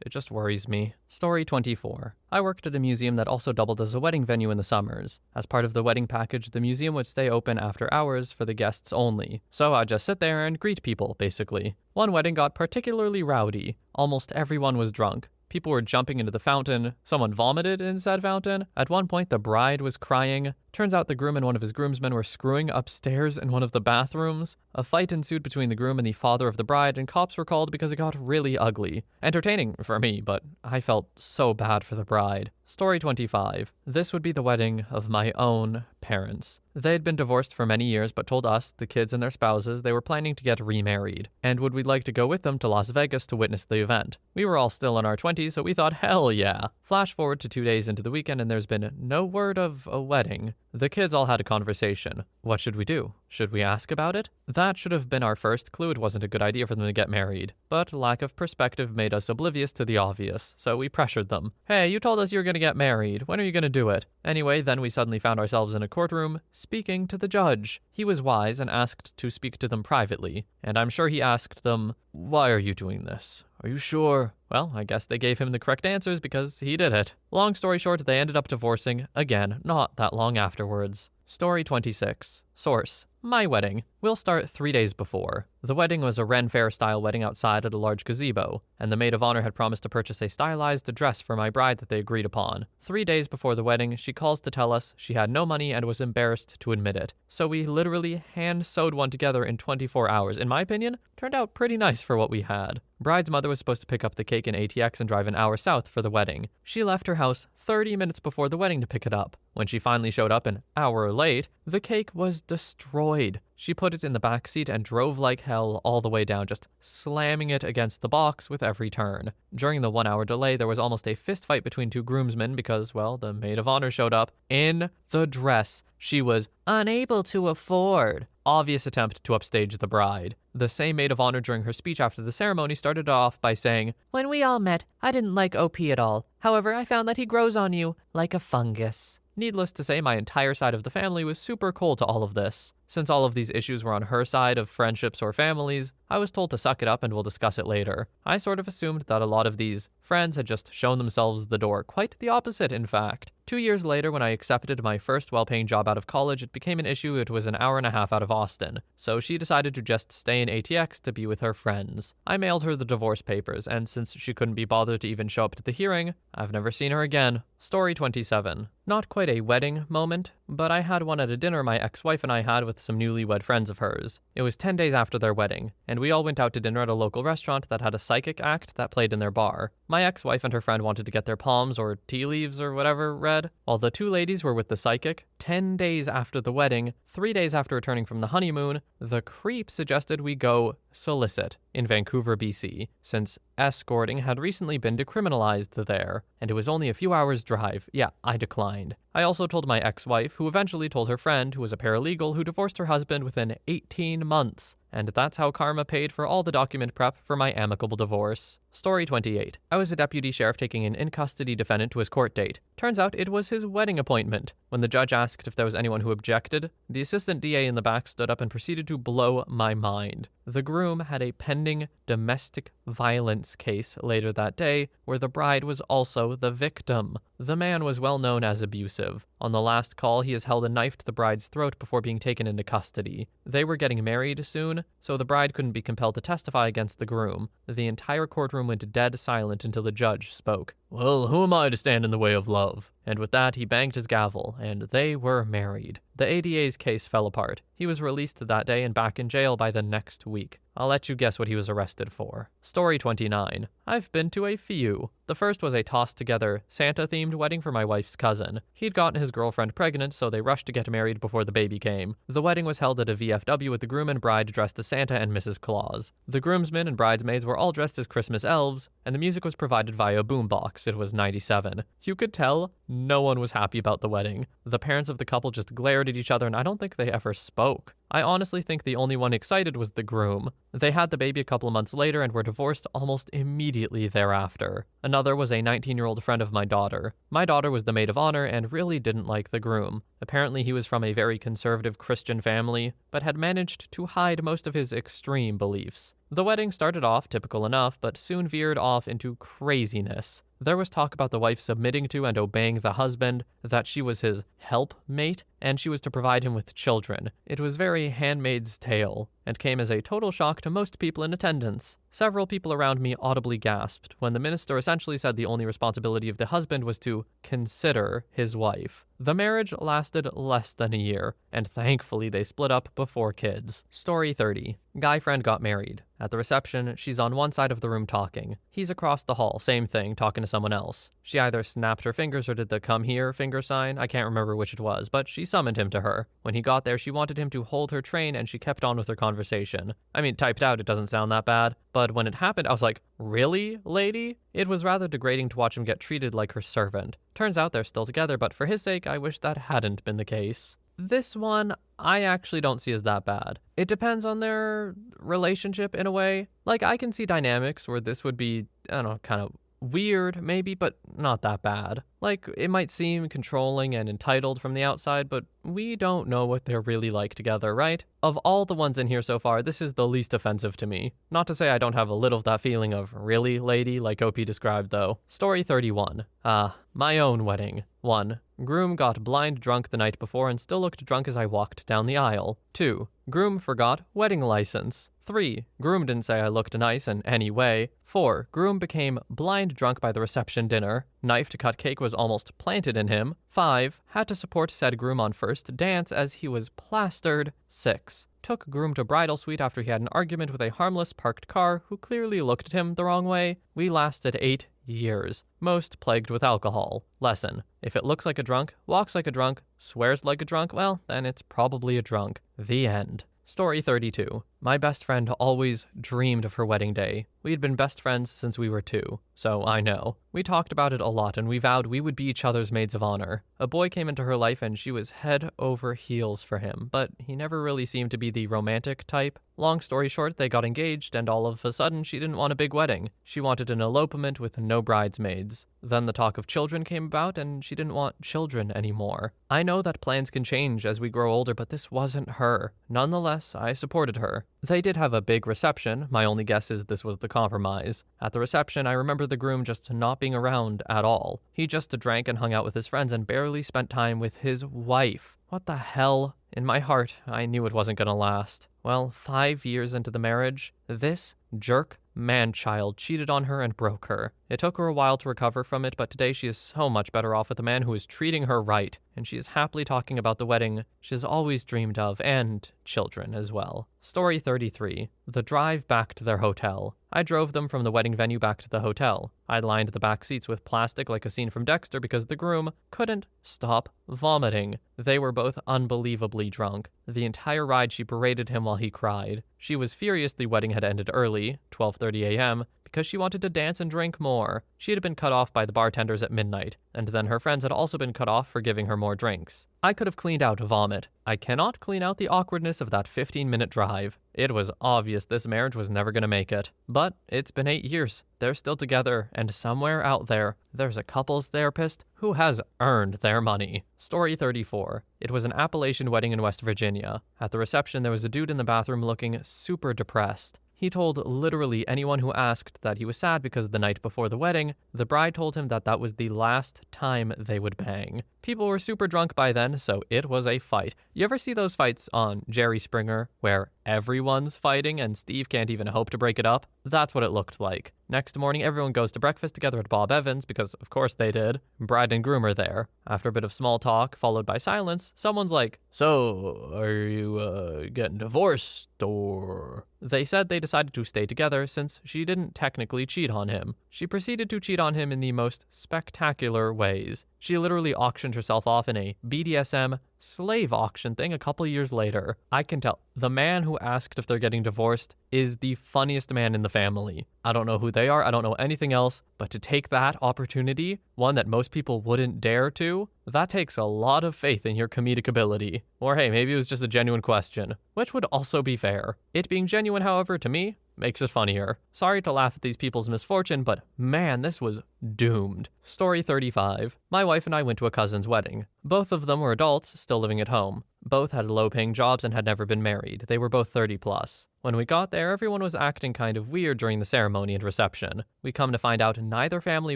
it just worries me. Story 24. I worked at a museum that also doubled as a wedding venue in the summers. As part of the wedding package, the museum would stay open after hours for the guests only. So I'd just sit there and greet people, basically. One wedding got particularly rowdy. Almost everyone was drunk. People were jumping into the fountain. Someone vomited in said fountain. At one point, the bride was crying. Turns out the groom and one of his groomsmen were screwing upstairs in one of the bathrooms. A fight ensued between the groom and the father of the bride, and cops were called because it got really ugly. Entertaining for me, but I felt so bad for the bride. Story 25. This would be the wedding of my own parents. They had been divorced for many years, but told us, the kids and their spouses, they were planning to get remarried, and would we like to go with them to Las Vegas to witness the event. We were all still in our 20s, so we thought, hell yeah. Flash forward to 2 days into the weekend, and there's been no word of a wedding. The kids all had a conversation. What should we do? Should we ask about it? That should have been our first clue it wasn't a good idea for them to get married. But lack of perspective made us oblivious to the obvious, so we pressured them. Hey, you told us you were going to get married. When are you going to do it? Anyway, then we suddenly found ourselves in a courtroom, speaking to the judge. He was wise and asked to speak to them privately. And I'm sure he asked them, why are you doing this? Are you sure? Well, I guess they gave him the correct answers because he did it. Long story short, they ended up divorcing, again, not that long afterwards. Story 26. Source. My wedding. We'll start 3 days before. The wedding was a Ren Fair-style wedding outside at a large gazebo, and the maid of honor had promised to purchase a stylized dress for my bride that they agreed upon. 3 days before the wedding, she calls to tell us she had no money and was embarrassed to admit it. So we literally hand-sewed one together in 24 hours. In my opinion, turned out pretty nice for what we had. Bride's mother was supposed to pick up the cake in ATX and drive an hour south for the wedding. She left her house 30 minutes before the wedding to pick it up. When she finally showed up an hour late, the cake was destroyed. She put it in the back seat and drove like hell all the way down, just slamming it against the box with every turn. During the 1 hour delay, there was almost a fist fight between two groomsmen because, well, the maid of honor showed up in the dress she was unable to afford. Obvious attempt to upstage the bride. The same maid of honor during her speech after the ceremony started off by saying, "When we all met, I didn't like OP at all. However, I found that he grows on you like a fungus." Needless to say, my entire side of the family was super cold to all of this. Since all of these issues were on her side of friendships or families, I was told to suck it up and we'll discuss it later. I sort of assumed that a lot of these friends had just shown themselves the door. Quite the opposite, in fact. 2 years later, when I accepted my first well-paying job out of college, it became an issue. It was an hour and a half out of Austin. So she decided to just stay in ATX to be with her friends. I mailed her the divorce papers, and since she couldn't be bothered to even show up to the hearing, I've never seen her again. Story 27. Not quite a wedding moment, but I had one at a dinner my ex-wife and I had with some newlywed friends of hers. It was 10 days after their wedding, and we all went out to dinner at a local restaurant that had a psychic act that played in their bar. My ex-wife and her friend wanted to get their palms or tea leaves or whatever read, while the two ladies were with the psychic. 10 days after the wedding, 3 days after returning from the honeymoon, the creep suggested we go solicit in Vancouver, BC, since escorting had recently been decriminalized there, and it was only a few hours' drive. Yeah, I declined. I also told my ex-wife, who eventually told her friend, who was a paralegal, who divorced her husband within 18 months. And that's how karma paid for all the document prep for my amicable divorce. Story 28. I was a deputy sheriff taking an in-custody defendant to his court date. Turns out it was his wedding appointment. When the judge asked if there was anyone who objected, the assistant DA in the back stood up and proceeded to blow my mind. The groom had a pending domestic violence case later that day, where the bride was also the victim. The man was well known as abusive. On the last call, he has held a knife to the bride's throat before being taken into custody. They were getting married soon, so the bride couldn't be compelled to testify against the groom. The entire courtroom went dead silent until the judge spoke. "Well, who am I to stand in the way of love?" And with that, he banged his gavel, and they were married. The ADA's case fell apart. He was released that day and back in jail by the next week. I'll let you guess what he was arrested for. Story 29. I've been to a few. The first was a tossed-together, Santa-themed wedding for my wife's cousin. He'd gotten his girlfriend pregnant, so they rushed to get married before the baby came. The wedding was held at a VFW with the groom and bride dressed as Santa and Mrs. Claus. The groomsmen and bridesmaids were all dressed as Christmas elves, and the music was provided via a boombox. It was 97. You could tell no one was happy about the wedding. The parents of the couple just glared at each other, and I don't think they ever spoke. I honestly think the only one excited was the groom. They had the baby a couple of months later and were divorced almost immediately thereafter. Another was a 19-year-old friend of my daughter. My daughter was the maid of honor and really didn't like the groom. Apparently he was from a very conservative Christian family, but had managed to hide most of his extreme beliefs. The wedding started off typical enough, but soon veered off into craziness. There was talk about the wife submitting to and obeying the husband, that she was his helpmate, and she was to provide him with children. It was very Handmaid's Tale, and came as a total shock to most people in attendance. Several people around me audibly gasped when the minister essentially said the only responsibility of the husband was to consider his wife. The marriage lasted less than a year, and thankfully they split up before kids. Story 30. Guy friend got married. At the reception, she's on one side of the room talking. He's across the hall, same thing, talking to someone else. She either snapped her fingers or did the come here finger sign. I can't remember which it was, but she summoned him to her. When he got there, she wanted him to hold her train, and she kept on with her conversation. I mean, typed out, it doesn't sound that bad, but when it happened, I was like, really, lady? It was rather degrading to watch him get treated like her servant. Turns out they're still together, but for his sake, I wish that hadn't been the case. This one, I actually don't see as that bad. It depends on their relationship in a way. Like, I can see dynamics where this would be, I don't know, kind of weird maybe, but not that bad. Like, it might seem controlling and entitled from the outside, but we don't know what they're really like together, right? Of all the ones in here so far, this is the least offensive to me. Not to say I don't have a little of that feeling of, really, lady, like OP described, though. Story 31. My own wedding. 1. Groom got blind drunk the night before and still looked drunk as I walked down the aisle. 2. Groom forgot wedding license. 3. Groom didn't say I looked nice in any way. 4. Groom became blind drunk by the reception dinner. Knife to cut cake was almost planted in him. 5. Had to support said groom on first dance as he was plastered. 6. Took groom to bridal suite after he had an argument with a harmless parked car who clearly looked at him the wrong way. We lasted 8 years, most plagued with alcohol. Lesson: if it looks like a drunk, walks like a drunk, swears like a drunk, well, then it's probably a drunk. The end. Story 32. My best friend always dreamed of her wedding day. We had been best friends since we were 2, so I know. We talked about it a lot and we vowed we would be each other's maids of honor. A boy came into her life and she was head over heels for him, but he never really seemed to be the romantic type. Long story short, they got engaged and all of a sudden she didn't want a big wedding. She wanted an elopement with no bridesmaids. Then the talk of children came about and she didn't want children anymore. I know that plans can change as we grow older, but this wasn't her. Nonetheless, I supported her. They did have a big reception. My only guess is this was the compromise. At the reception, I remember the groom just not being around at all. He just drank and hung out with his friends and barely spent time with his wife. What the hell? In my heart, I knew it wasn't gonna last. Well, 5 years into the marriage, this jerk Manchild cheated on her and broke her. It took her a while to recover from it, but today she is so much better off with a man who is treating her right, and she is happily talking about the wedding she has always dreamed of, and children as well. Story 33. The drive back to their hotel. I drove them from the wedding venue back to the hotel. I lined the back seats with plastic like a scene from Dexter because the groom couldn't stop vomiting. They were both unbelievably drunk. The entire ride she berated him while he cried. She was furious the wedding had ended early, 12:30 a.m., because she wanted to dance and drink more. She had been cut off by the bartenders at midnight, and then her friends had also been cut off for giving her more drinks. I could have cleaned out vomit. I cannot clean out the awkwardness of that 15-minute drive. It was obvious this marriage was never going to make it. But it's been 8 years. They're still together, and somewhere out there, there's a couples therapist who has earned their money. Story 34. It was an Appalachian wedding in West Virginia. At the reception, there was a dude in the bathroom looking super depressed. He told literally anyone who asked that he was sad because the night before the wedding, the bride told him that that was the last time they would bang. People were super drunk by then, so it was a fight. You ever see those fights on Jerry Springer where everyone's fighting and Steve can't even hope to break it up? That's what it looked like. Next morning, everyone goes to breakfast together at Bob Evans because, of course, they did. Bride and groom are there. After a bit of small talk, followed by silence, someone's like, "So, are you, getting divorced, or?" They said they decided to stay together since she didn't technically cheat on him. She proceeded to cheat on him in the most spectacular ways. She literally auctioned herself off in a BDSM slave auction thing a couple years later. I can tell the man who asked if they're getting divorced is the funniest man in the family. I don't know who they are, I don't know anything else, but to take that opportunity, one that most people wouldn't dare to, that takes a lot of faith in your comedic ability. Or hey, maybe it was just a genuine question, which would also be fair. It being genuine, however, to me, makes it funnier. Sorry to laugh at these people's misfortune, but man, this was doomed. Story 35. My wife and I went to a cousin's wedding. Both of them were adults, still living at home. Both had low-paying jobs and had never been married. They were both 30 plus. When we got there, everyone was acting kind of weird during the ceremony and reception. We come to find out neither family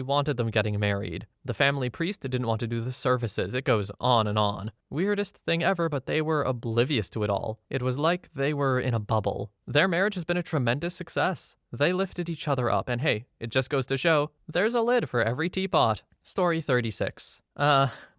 wanted them getting married. The family priest didn't want to do the services. It goes on and on. Weirdest thing ever, but they were oblivious to it all. It was like they were in a bubble. Their marriage has been a tremendous success. They lifted each other up, and hey, it just goes to show, there's a lid for every teapot. Story 36.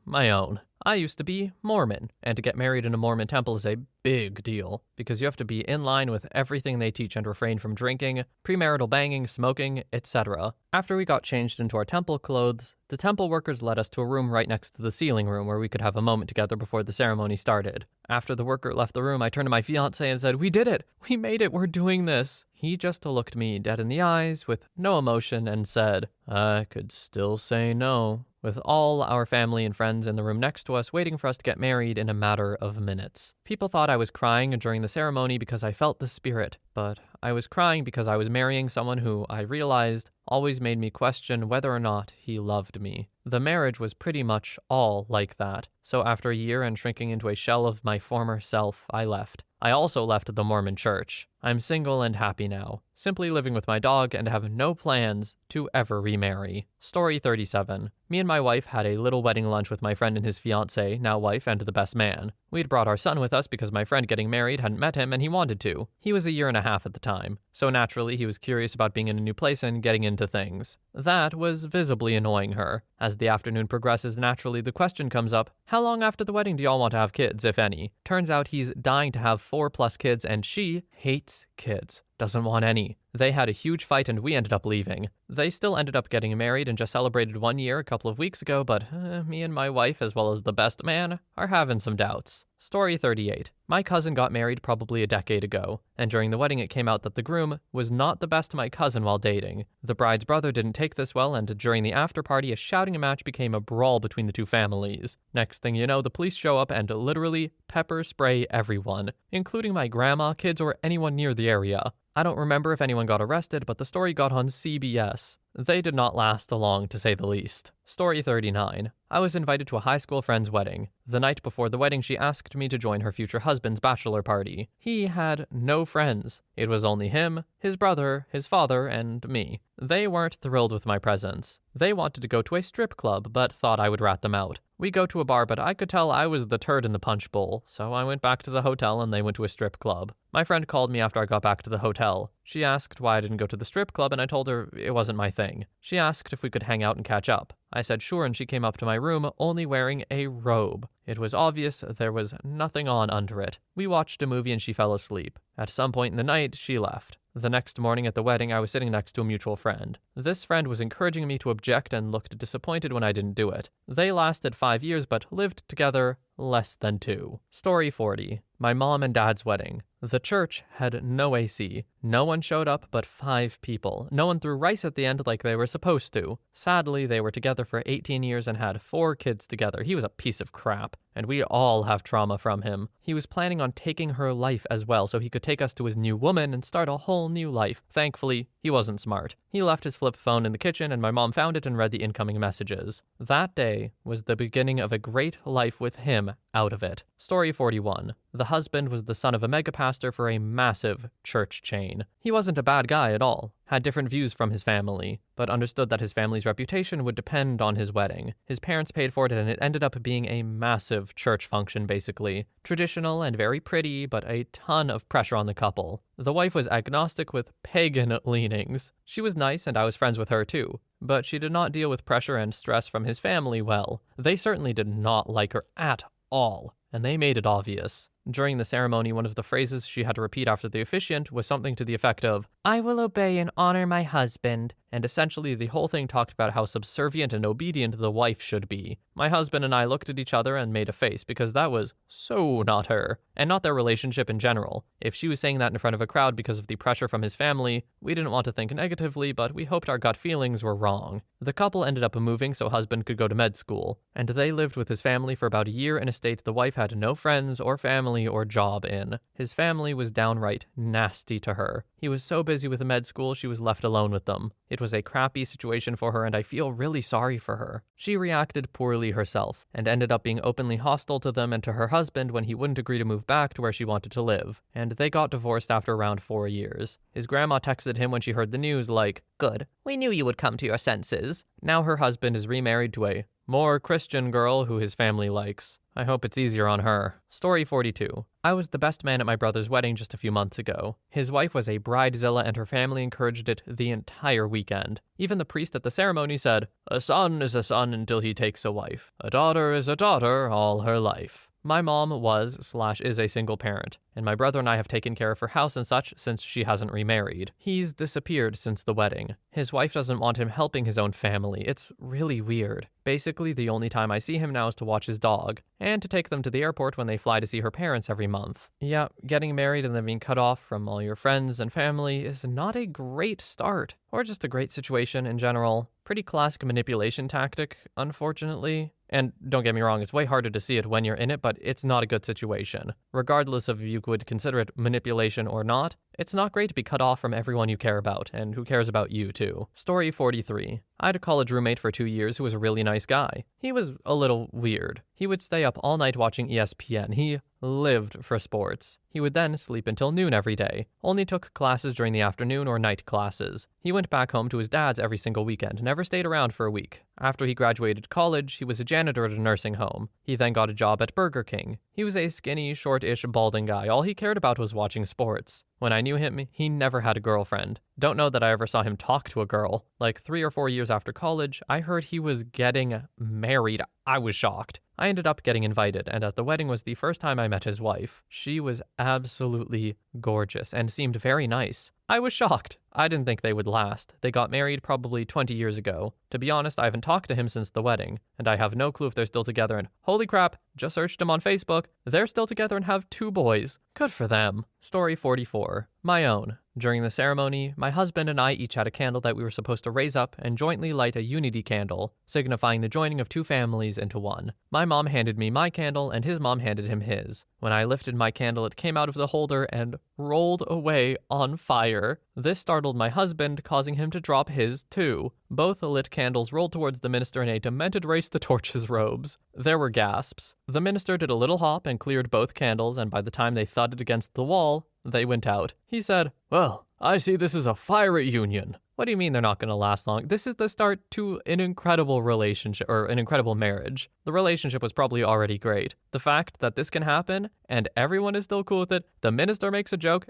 My own. I used to be Mormon, and to get married in a Mormon temple is a big deal, because you have to be in line with everything they teach and refrain from drinking, premarital banging, smoking, etc. After we got changed into our temple clothes, the temple workers led us to a room right next to the sealing room where we could have a moment together before the ceremony started. After the worker left the room, I turned to my fiancé and said, "We did it! We made it! We're doing this!" He just looked me dead in the eyes with no emotion and said, "I could still say no," with all our family and friends in the room next to us waiting for us to get married in a matter of minutes. People thought I was crying during the ceremony because I felt the spirit, but I was crying because I was marrying someone who I realized always made me question whether or not he loved me. The marriage was pretty much all like that, so after a year and shrinking into a shell of my former self, I left. I also left the Mormon church. I'm single and happy now, simply living with my dog and have no plans to ever remarry. Story 37. Me and my wife had a little wedding lunch with my friend and his fiancé, now wife, and the best man. We'd brought our son with us because my friend getting married hadn't met him and he wanted to. He was 1.5 years at the time, so naturally he was curious about being in a new place and getting into things. That was visibly annoying her. As the afternoon progresses, naturally the question comes up, how long after the wedding do y'all want to have kids, if any? Turns out he's dying to have 4+ kids and she hates kids. Doesn't want any. They had a huge fight and we ended up leaving. They still ended up getting married and just celebrated 1 year a couple of weeks ago, but me and my wife, as well as the best man, are having some doubts. Story 38. My cousin got married probably a decade ago, and during the wedding it came out that the groom was not the best to my cousin while dating. The bride's brother didn't take this well, and during the after party a shouting match became a brawl between the two families. Next thing you know, the police show up and literally pepper spray everyone, including my grandma, kids, or anyone near the area. I don't remember if anyone got arrested, but the story got on CBS. They did not last long, to say the least. Story 39. I was invited to a high school friend's wedding. The night before the wedding, she asked me to join her future husband's bachelor party. He had no friends. It was only him, his brother, his father, and me. They weren't thrilled with my presence. They wanted to go to a strip club, but thought I would rat them out. We go to a bar, but I could tell I was the turd in the punch bowl, so I went back to the hotel and they went to a strip club. My friend called me after I got back to the hotel. She asked why I didn't go to the strip club, and I told her it wasn't my thing. She asked if we could hang out and catch up. I said sure, and she came up to my room only wearing a robe. It was obvious there was nothing on under it. We watched a movie and she fell asleep. At some point in the night, she left. The next morning at the wedding, I was sitting next to a mutual friend. This friend was encouraging me to object and looked disappointed when I didn't do it. They lasted 5 years but lived together less than 2. Story 40. My mom and dad's wedding. The church had no AC. No one showed up but 5 people. No one threw rice at the end like they were supposed to. Sadly, they were together for 18 years and had 4 kids together. He was a piece of crap, and we all have trauma from him. He was planning on taking her life as well so he could take us to his new woman and start a whole new life. Thankfully, he wasn't smart. He left his flip phone in the kitchen and my mom found it and read the incoming messages. That day was the beginning of a great life with him out of it. Story 41. The husband was the son of a mega pastor for a massive church chain. He wasn't a bad guy at all, had different views from his family, but understood that his family's reputation would depend on his wedding. His parents paid for it and it ended up being a massive church function basically. Traditional and very pretty, but a ton of pressure on the couple. The wife was agnostic with pagan leanings. She was nice and I was friends with her too, but she did not deal with pressure and stress from his family well. They certainly did not like her at all, and they made it obvious. During the ceremony, one of the phrases she had to repeat after the officiant was something to the effect of, "I will obey and honor my husband," and essentially the whole thing talked about how subservient and obedient the wife should be. My husband and I looked at each other and made a face because that was so not her, and not their relationship in general. If she was saying that in front of a crowd because of the pressure from his family, we didn't want to think negatively, but we hoped our gut feelings were wrong. The couple ended up moving so husband could go to med school, and they lived with his family for about a year in a state the wife had no friends or family or job in. His family was downright nasty to her. He was so busy with med school she was left alone with them. It was a crappy situation for her and I feel really sorry for her. She reacted poorly herself and ended up being openly hostile to them and to her husband when he wouldn't agree to move back to where she wanted to live, and they got divorced after around 4 years. His grandma texted him when she heard the news like, "Good, we knew you would come to your senses." Now her husband is remarried to a more Christian girl who his family likes. I hope it's easier on her. Story 42. I was the best man at my brother's wedding just a few months ago. His wife was a Bridezilla and her family encouraged it the entire weekend. Even the priest at the ceremony said, "A son is a son until he takes a wife. A daughter is a daughter all her life." My mom was/is a single parent, and my brother and I have taken care of her house and such since she hasn't remarried. He's disappeared since the wedding. His wife doesn't want him helping his own family. It's really weird. Basically, the only time I see him now is to watch his dog, and to take them to the airport when they fly to see her parents every month. Yeah, getting married and then being cut off from all your friends and family is not a great start, or just a great situation in general. Pretty classic manipulation tactic, unfortunately. And don't get me wrong, it's way harder to see it when you're in it, but it's not a good situation. Regardless of if you would consider it manipulation or not, it's not great to be cut off from everyone you care about, and who cares about you too. Story 43. I had a college roommate for 2 years who was a really nice guy. He was a little weird. He would stay up all night watching ESPN. He lived for sports. He would then sleep until noon every day, only took classes during the afternoon or night classes. He went back home to his dad's every single weekend, never stayed around for a week. After he graduated college, he was a janitor at a nursing home. He then got a job at Burger King. He was a skinny, short-ish, balding guy. All he cared about was watching sports. When I knew him, he never had a girlfriend. Don't know that I ever saw him talk to a girl. Like 3 or 4 years after college, I heard he was getting married. I was shocked. I ended up getting invited, and at the wedding was the first time I met his wife. She was absolutely gorgeous and seemed very nice. I was shocked. I didn't think they would last. They got married probably 20 years ago. To be honest, I haven't talked to him since the wedding, and I have no clue if they're still together, and holy crap, just searched him on Facebook. They're still together and have 2 boys. Good for them. Story 44. My own. During the ceremony, my husband and I each had a candle that we were supposed to raise up and jointly light a unity candle, signifying the joining of 2 families into one. My mom handed me my candle and his mom handed him his. When I lifted my candle, it came out of the holder and rolled away on fire. This startled my husband, causing him to drop his too. Both lit candles rolled towards the minister in a demented race to torch his robes. There were gasps. The minister did a little hop and cleared both candles, and by the time they thudded against the wall, they went out. He said, "Well, I see this is a fiery union." What do you mean they're not going to last long? This is the start to an incredible relationship, or an incredible marriage. The relationship was probably already great. The fact that this can happen and everyone is still cool with it, the minister makes a joke,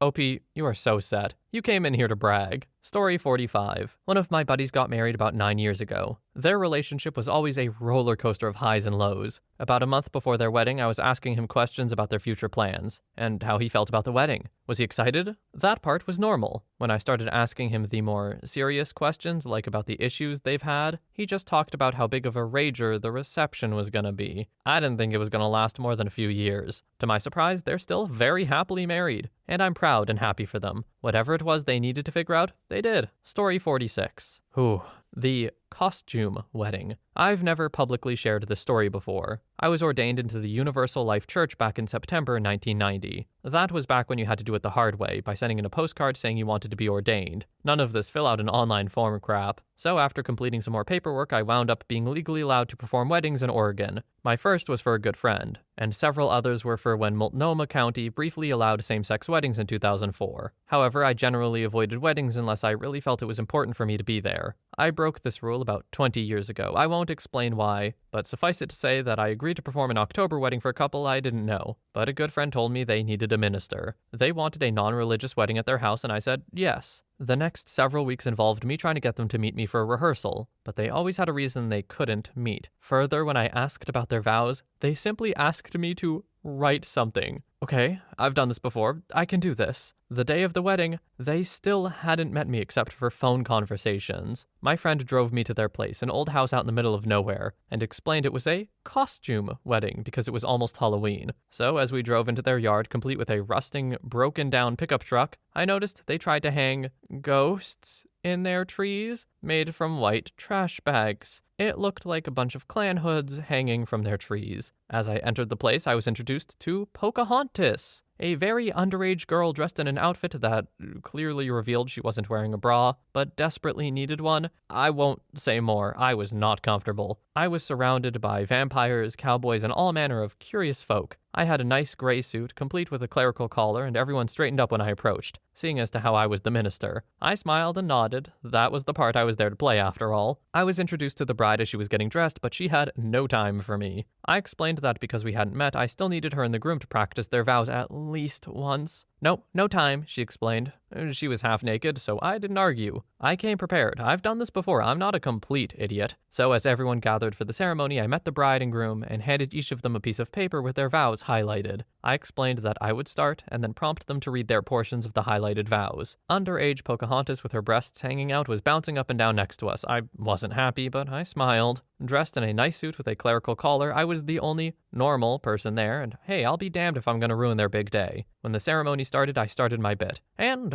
OP, you are so set. You came in here to brag. Story 45. One of my buddies got married about 9 years ago. Their relationship was always a roller coaster of highs and lows. About a month before their wedding, I was asking him questions about their future plans and how he felt about the wedding. Was he excited? That part was normal. When I started asking him the more serious questions, like about the issues they've had, he just talked about how big of a rager the reception was gonna be. I didn't think it was gonna last more than a few years. To my surprise, they're still very happily married, and I'm proud and happy for them. Whatever it was they needed to figure out, they did. Story 46. The costume wedding. I've never publicly shared this story before. I was ordained into the Universal Life Church back in September 1990. That was back when you had to do it the hard way, by sending in a postcard saying you wanted to be ordained. None of this fill out an online form crap. So after completing some more paperwork, I wound up being legally allowed to perform weddings in Oregon. My first was for a good friend, and several others were for when Multnomah County briefly allowed same-sex weddings in 2004. However, I generally avoided weddings unless I really felt it was important for me to be there. I broke this rule about 20 years ago. I won't explain why, but suffice it to say that I agreed to perform an October wedding for a couple I didn't know. But a good friend told me they needed a minister. They wanted a non-religious wedding at their house, and I said yes. The next several weeks involved me trying to get them to meet me for a rehearsal, but they always had a reason they couldn't meet. Further, when I asked about their vows, they simply asked me to write something. Okay, I've done this before. I can do this. The day of the wedding, they still hadn't met me except for phone conversations. My friend drove me to their place, an old house out in the middle of nowhere, and explained it was a costume wedding because it was almost Halloween. So as we drove into their yard, complete with a rusting, broken-down pickup truck, I noticed they tried to hang ghosts in their trees made from white trash bags. It looked like a bunch of clan hoods hanging from their trees. As I entered the place, I was introduced to Pocahontas, a very underage girl dressed in an outfit that clearly revealed she wasn't wearing a bra, but desperately needed one. I won't say more. I was not comfortable. I was surrounded by vampires, cowboys, and all manner of curious folk. I had a nice gray suit, complete with a clerical collar, and everyone straightened up when I approached, seeing as to how I was the minister. I smiled and nodded. That was the part I was there to play, after all. I was introduced to the bride as she was getting dressed, but she had no time for me. I explained that because we hadn't met, I still needed her and the groom to practice their vows at least once. Nope, no time, she explained. She was half naked, so I didn't argue. I came prepared. I've done this before. I'm not a complete idiot. So as everyone gathered for the ceremony, I met the bride and groom and handed each of them a piece of paper with their vows highlighted. I explained that I would start and then prompt them to read their portions of the highlighted vows. Underage Pocahontas with her breasts hanging out was bouncing up and down next to us. I wasn't happy, but I smiled. Dressed in a nice suit with a clerical collar, I was the only normal person there, and hey, I'll be damned if I'm gonna ruin their big day. When the ceremony started, I started my bit, and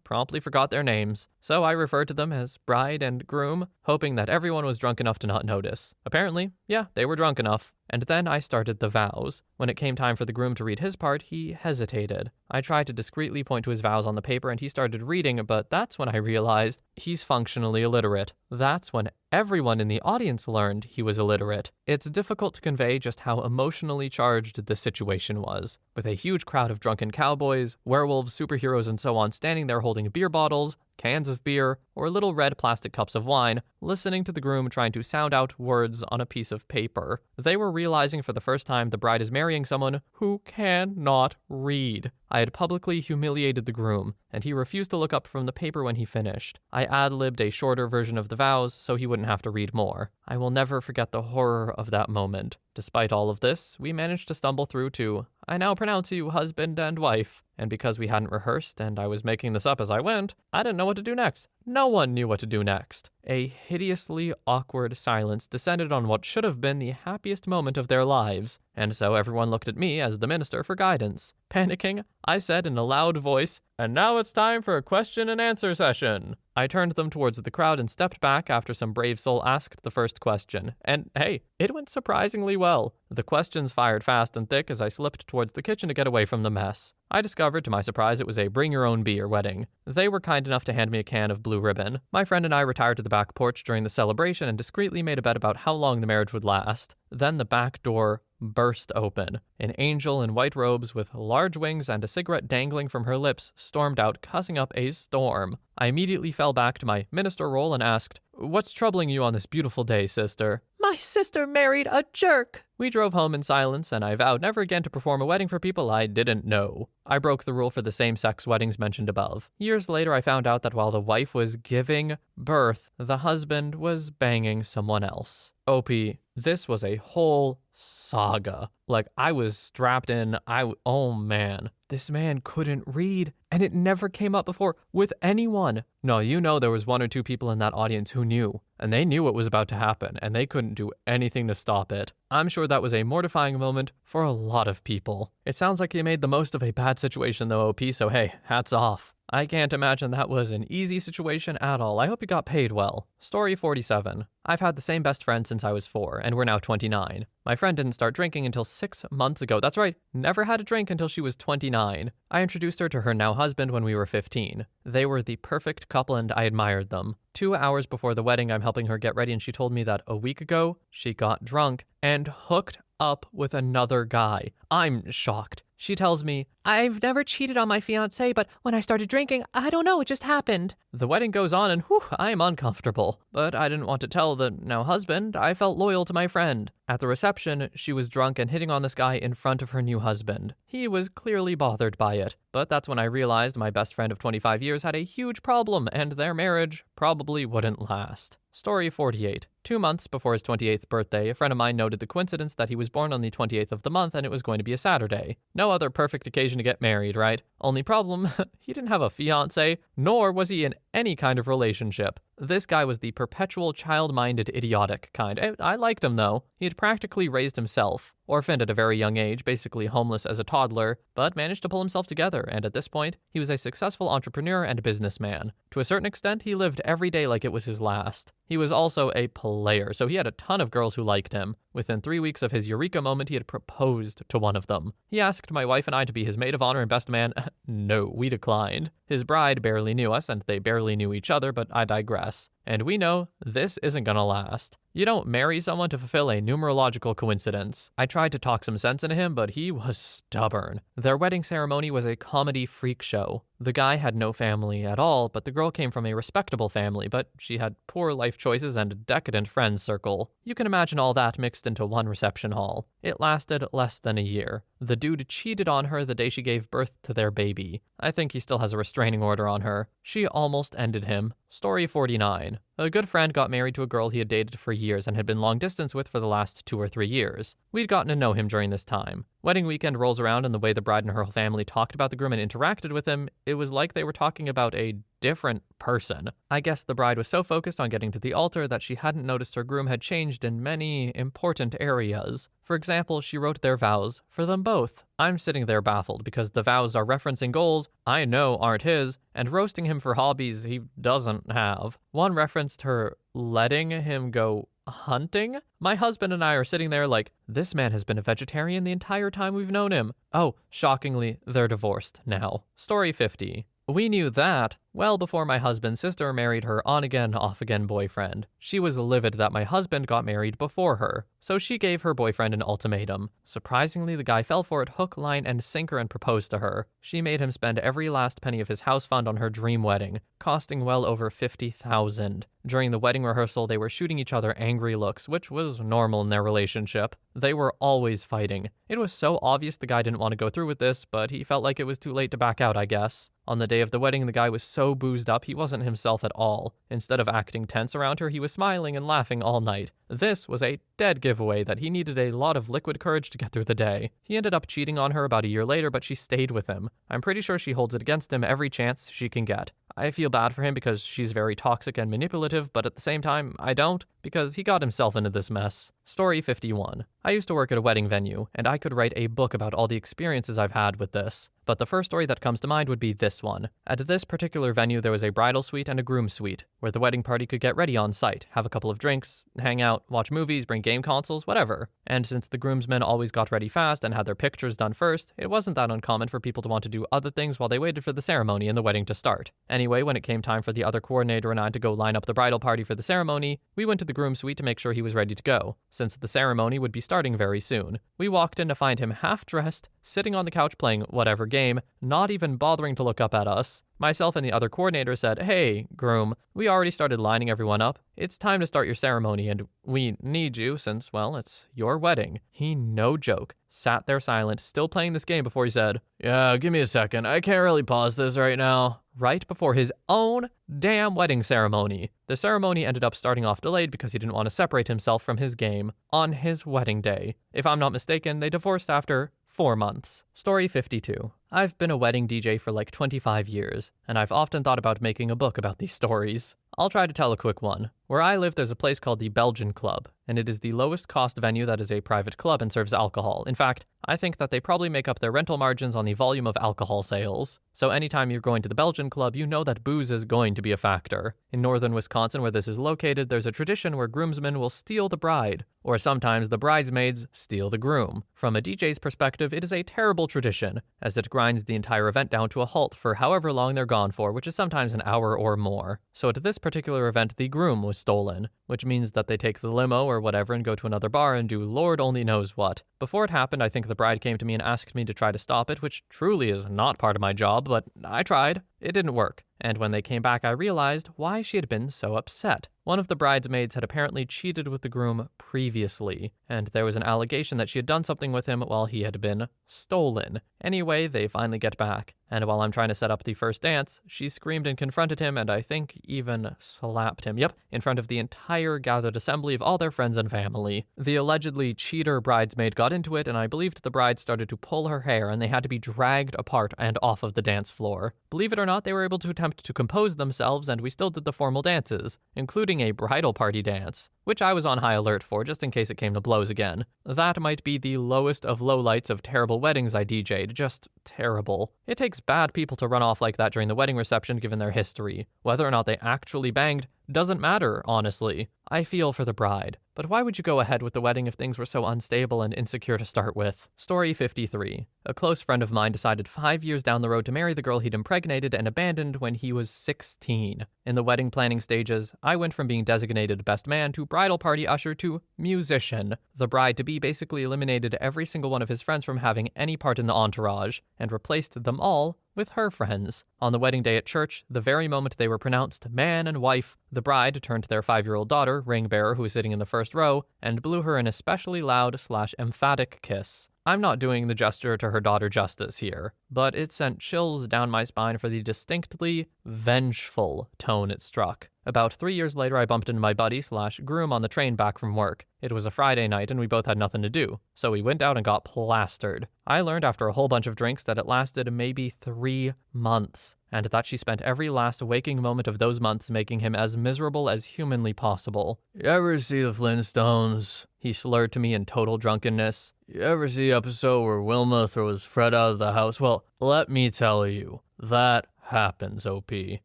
promptly forgot their names. So I referred to them as bride and groom, hoping that everyone was drunk enough to not notice. Apparently, yeah, they were drunk enough. And then I started the vows. When it came time for the groom to read his part, he hesitated. I tried to discreetly point to his vows on the paper and he started reading, but that's when I realized he's functionally illiterate. That's when everyone in the audience learned he was illiterate. It's difficult to convey just how emotionally charged the situation was, with a huge crowd of drunken cowboys, werewolves, superheroes, and so on standing there holding beer bottles, cans of beer, or little red plastic cups of wine, listening to the groom trying to sound out words on a piece of paper. They were realizing for the first time the bride is marrying someone who cannot read. I had publicly humiliated the groom, and he refused to look up from the paper when he finished. I ad-libbed a shorter version of the vows so he wouldn't have to read more. I will never forget the horror of that moment. Despite all of this, we managed to stumble through to, "I now pronounce you husband and wife." And because we hadn't rehearsed and I was making this up as I went, I didn't know what to do next. No one knew what to do next. A hideously awkward silence descended on what should have been the happiest moment of their lives, and so everyone looked at me as the minister for guidance. Panicking, I said in a loud voice, "And now it's time for a question and answer session." I turned them towards the crowd and stepped back after some brave soul asked the first question. And hey, it went surprisingly well. The questions fired fast and thick as I slipped towards the kitchen to get away from the mess. I discovered, to my surprise, it was a bring-your-own-beer wedding. They were kind enough to hand me a can of Blue Ribbon. My friend and I retired to the back porch during the celebration and discreetly made a bet about how long the marriage would last. Then the back door burst open. An angel in white robes with large wings and a cigarette dangling from her lips stormed out, causing up a storm. I immediately fell back to my minister role and asked, "What's troubling you on this beautiful day, sister?" "My sister married a jerk." We drove home in silence, and I vowed never again to perform a wedding for people I didn't know. I broke the rule for the same-sex weddings mentioned above. Years later, I found out that while the wife was giving birth, the husband was banging someone else. OP, this was a whole saga. Like, I was strapped in. Oh man. This man couldn't read, and it never came up before with anyone. No, you know there was one or two people in that audience who knew, and they knew what was about to happen, and they couldn't do anything to stop it. I'm sure that was a mortifying moment for a lot of people. It sounds like he made the most of a bad situation though, OP, so hey, hats off. I can't imagine that was an easy situation at all. I hope you got paid well. Story 47. I've had the same best friend since I was 4, and we're now 29. My friend didn't start drinking until 6 months ago. That's right, never had a drink until she was 29. I introduced her to her now husband when we were 15. They were the perfect couple and I admired them. 2 hours before the wedding, I'm helping her get ready, and she told me that a week ago, she got drunk and hooked up with another guy. I'm shocked. She tells me, "I've never cheated on my fiancé, but when I started drinking, I don't know, it just happened." The wedding goes on and I'm uncomfortable. But I didn't want to tell the now husband. I felt loyal to my friend. At the reception, she was drunk and hitting on this guy in front of her new husband. He was clearly bothered by it. But that's when I realized my best friend of 25 years had a huge problem and their marriage probably wouldn't last. Story 48. 2 months before his 28th birthday, a friend of mine noted the coincidence that he was born on the 28th of the month and it was going to be a Saturday. No other perfect occasion to get married, right? Only problem, he didn't have a fiancé, nor was he in any kind of relationship. This guy was the perpetual child-minded idiotic kind. I liked him though. He had practically raised himself. Orphaned at a very young age, basically homeless as a toddler, but managed to pull himself together, and at this point, he was a successful entrepreneur and businessman. To a certain extent, he lived every day like it was his last. He was also a player, so he had a ton of girls who liked him. Within 3 weeks of his eureka moment, he had proposed to one of them. He asked my wife and I to be his maid of honor and best man. No, we declined. His bride barely knew us, and they barely knew each other, but I digress. And we know this isn't gonna last. You don't marry someone to fulfill a numerological coincidence. I tried to talk some sense into him, but he was stubborn. Their wedding ceremony was a comedy freak show. The guy had no family at all, but the girl came from a respectable family, but she had poor life choices and a decadent friend circle. You can imagine all that mixed into one reception hall. It lasted less than a year. The dude cheated on her the day she gave birth to their baby. I think he still has a restraining order on her. She almost ended him. Story 49. A good friend got married to a girl he had dated for years and had been long distance with for the last 2 or 3 years. We'd gotten to know him during this time. Wedding weekend rolls around, and the way the bride and her family talked about the groom and interacted with him, it was like they were talking about a different person. I guess the bride was so focused on getting to the altar that she hadn't noticed her groom had changed in many important areas. For example, she wrote their vows for them both. I'm sitting there baffled because the vows are referencing goals I know aren't his, and roasting him for hobbies he doesn't have. One referenced her letting him go hunting? My husband and I are sitting there like, this man has been a vegetarian the entire time we've known him. Oh, shockingly, they're divorced now. Story 50. We knew that well before my husband's sister married her on-again, off-again boyfriend. She was livid that my husband got married before her, so she gave her boyfriend an ultimatum. Surprisingly, the guy fell for it hook, line, and sinker and proposed to her. She made him spend every last penny of his house fund on her dream wedding, costing well over $50,000. During the wedding rehearsal, they were shooting each other angry looks, which was normal in their relationship. They were always fighting. It was so obvious the guy didn't want to go through with this, but he felt like it was too late to back out, I guess. On the day of the wedding, the guy was so boozed up he wasn't himself at all. Instead of acting tense around her, he was smiling and laughing all night. This was a dead giveaway that he needed a lot of liquid courage to get through the day. He ended up cheating on her about a year later, but she stayed with him. I'm pretty sure she holds it against him every chance she can get. I feel bad for him because she's very toxic and manipulative, but at the same time, I don't, because he got himself into this mess. Story 51. I used to work at a wedding venue, and I could write a book about all the experiences I've had with this. But the first story that comes to mind would be this one. At this particular venue, there was a bridal suite and a groom suite, where the wedding party could get ready on site, have a couple of drinks, hang out, watch movies, bring game consoles, whatever. And since the groomsmen always got ready fast and had their pictures done first, it wasn't that uncommon for people to want to do other things while they waited for the ceremony and the wedding to start. Anyway, when it came time for the other coordinator and I to go line up the bridal party for the ceremony, we went to the groom suite to make sure he was ready to go, since the ceremony would be starting very soon. We walked in to find him half-dressed, sitting on the couch playing whatever game, not even bothering to look up at us. Myself and the other coordinator said, "Hey, groom, we already started lining everyone up. It's time to start your ceremony, and we need you since, well, it's your wedding." He, no joke, sat there silent, still playing this game before he said, "Yeah, give me a second. I can't really pause this right now." Right before his own damn wedding ceremony. The ceremony ended up starting off delayed because he didn't want to separate himself from his game on his wedding day. If I'm not mistaken, they divorced after 4 months. Story 52. I've been a wedding DJ for like 25 years, and I've often thought about making a book about these stories. I'll try to tell a quick one. Where I live, there's a place called the Belgian Club, and it is the lowest cost venue that is a private club and serves alcohol. In fact, I think that they probably make up their rental margins on the volume of alcohol sales. So anytime you're going to the Belgian Club, you know that booze is going to be a factor. In northern Wisconsin, where this is located, there's a tradition where groomsmen will steal the bride, or sometimes the bridesmaids steal the groom. From a DJ's perspective, it is a terrible tradition, as it grinds the entire event down to a halt for however long they're gone for, which is sometimes an hour or more. So at this particular event, the groom was stolen, which means that they take the limo or whatever and go to another bar and do Lord only knows what. Before it happened, I think the bride came to me and asked me to try to stop it, which truly is not part of my job, but I tried. It didn't work. And when they came back, I realized why she had been so upset. One of the bridesmaids had apparently cheated with the groom previously, and there was an allegation that she had done something with him while he had been stolen. Anyway, they finally get back, and while I'm trying to set up the first dance, she screamed and confronted him, and I think even slapped him. Yep, in front of the entire gathered assembly of all their friends and family. The allegedly cheater bridesmaid got into it, and I believed the bride started to pull her hair, and they had to be dragged apart and off of the dance floor. Believe it or not, they were able to attempt to compose themselves, and we still did the formal dances, including a bridal party dance, which I was on high alert for just in case it came to blows again. That might be the lowest of lowlights of terrible weddings I DJ'd, just terrible. It takes bad people to run off like that during the wedding reception given their history. Whether or not they actually banged doesn't matter, honestly. I feel for the bride. But why would you go ahead with the wedding if things were so unstable and insecure to start with? Story 53. A close friend of mine decided 5 years down the road to marry the girl he'd impregnated and abandoned when he was 16. In the wedding planning stages, I went from being designated best man to bridal party usher to musician. The bride-to-be basically eliminated every single one of his friends from having any part in the entourage, and replaced them all with her friends. On the wedding day at church, the very moment they were pronounced man and wife, the bride turned to their 5-year-old daughter, ring bearer, who was sitting in the first row, and blew her an especially loud/emphatic kiss. I'm not doing the gesture to her daughter justice here, but it sent chills down my spine for the distinctly vengeful tone it struck. About 3 years later, I bumped into my buddy/groom on the train back from work. It was a Friday night and we both had nothing to do, so we went out and got plastered. I learned after a whole bunch of drinks that it lasted maybe 3 months, and that she spent every last waking moment of those months making him as miserable as humanly possible. "You ever see the Flintstones?" he slurred to me in total drunkenness. "You ever see the episode where Wilma throws Fred out of the house? Well, let me tell you, that happens, OP.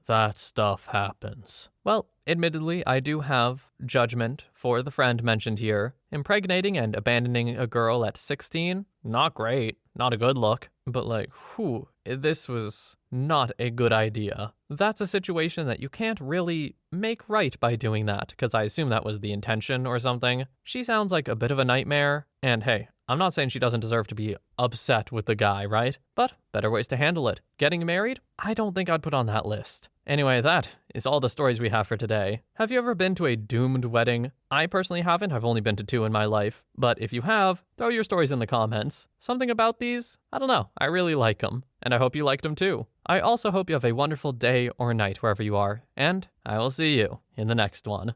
That stuff happens." Well, admittedly, I do have judgment for the friend mentioned here. Impregnating and abandoning a girl at 16? Not great. Not a good look. But this was not a good idea. That's a situation that you can't really make right by doing that, because I assume that was the intention or something. She sounds like a bit of a nightmare, and hey, I'm not saying she doesn't deserve to be upset with the guy, right? But better ways to handle it. Getting married? I don't think I'd put on that list. Anyway, that is all the stories we have for today. Have you ever been to a doomed wedding? I personally haven't. I've only been to 2 in my life. But if you have, throw your stories in the comments. Something about these? I don't know. I really like them. And I hope you liked them too. I also hope you have a wonderful day or night wherever you are. And I will see you in the next one.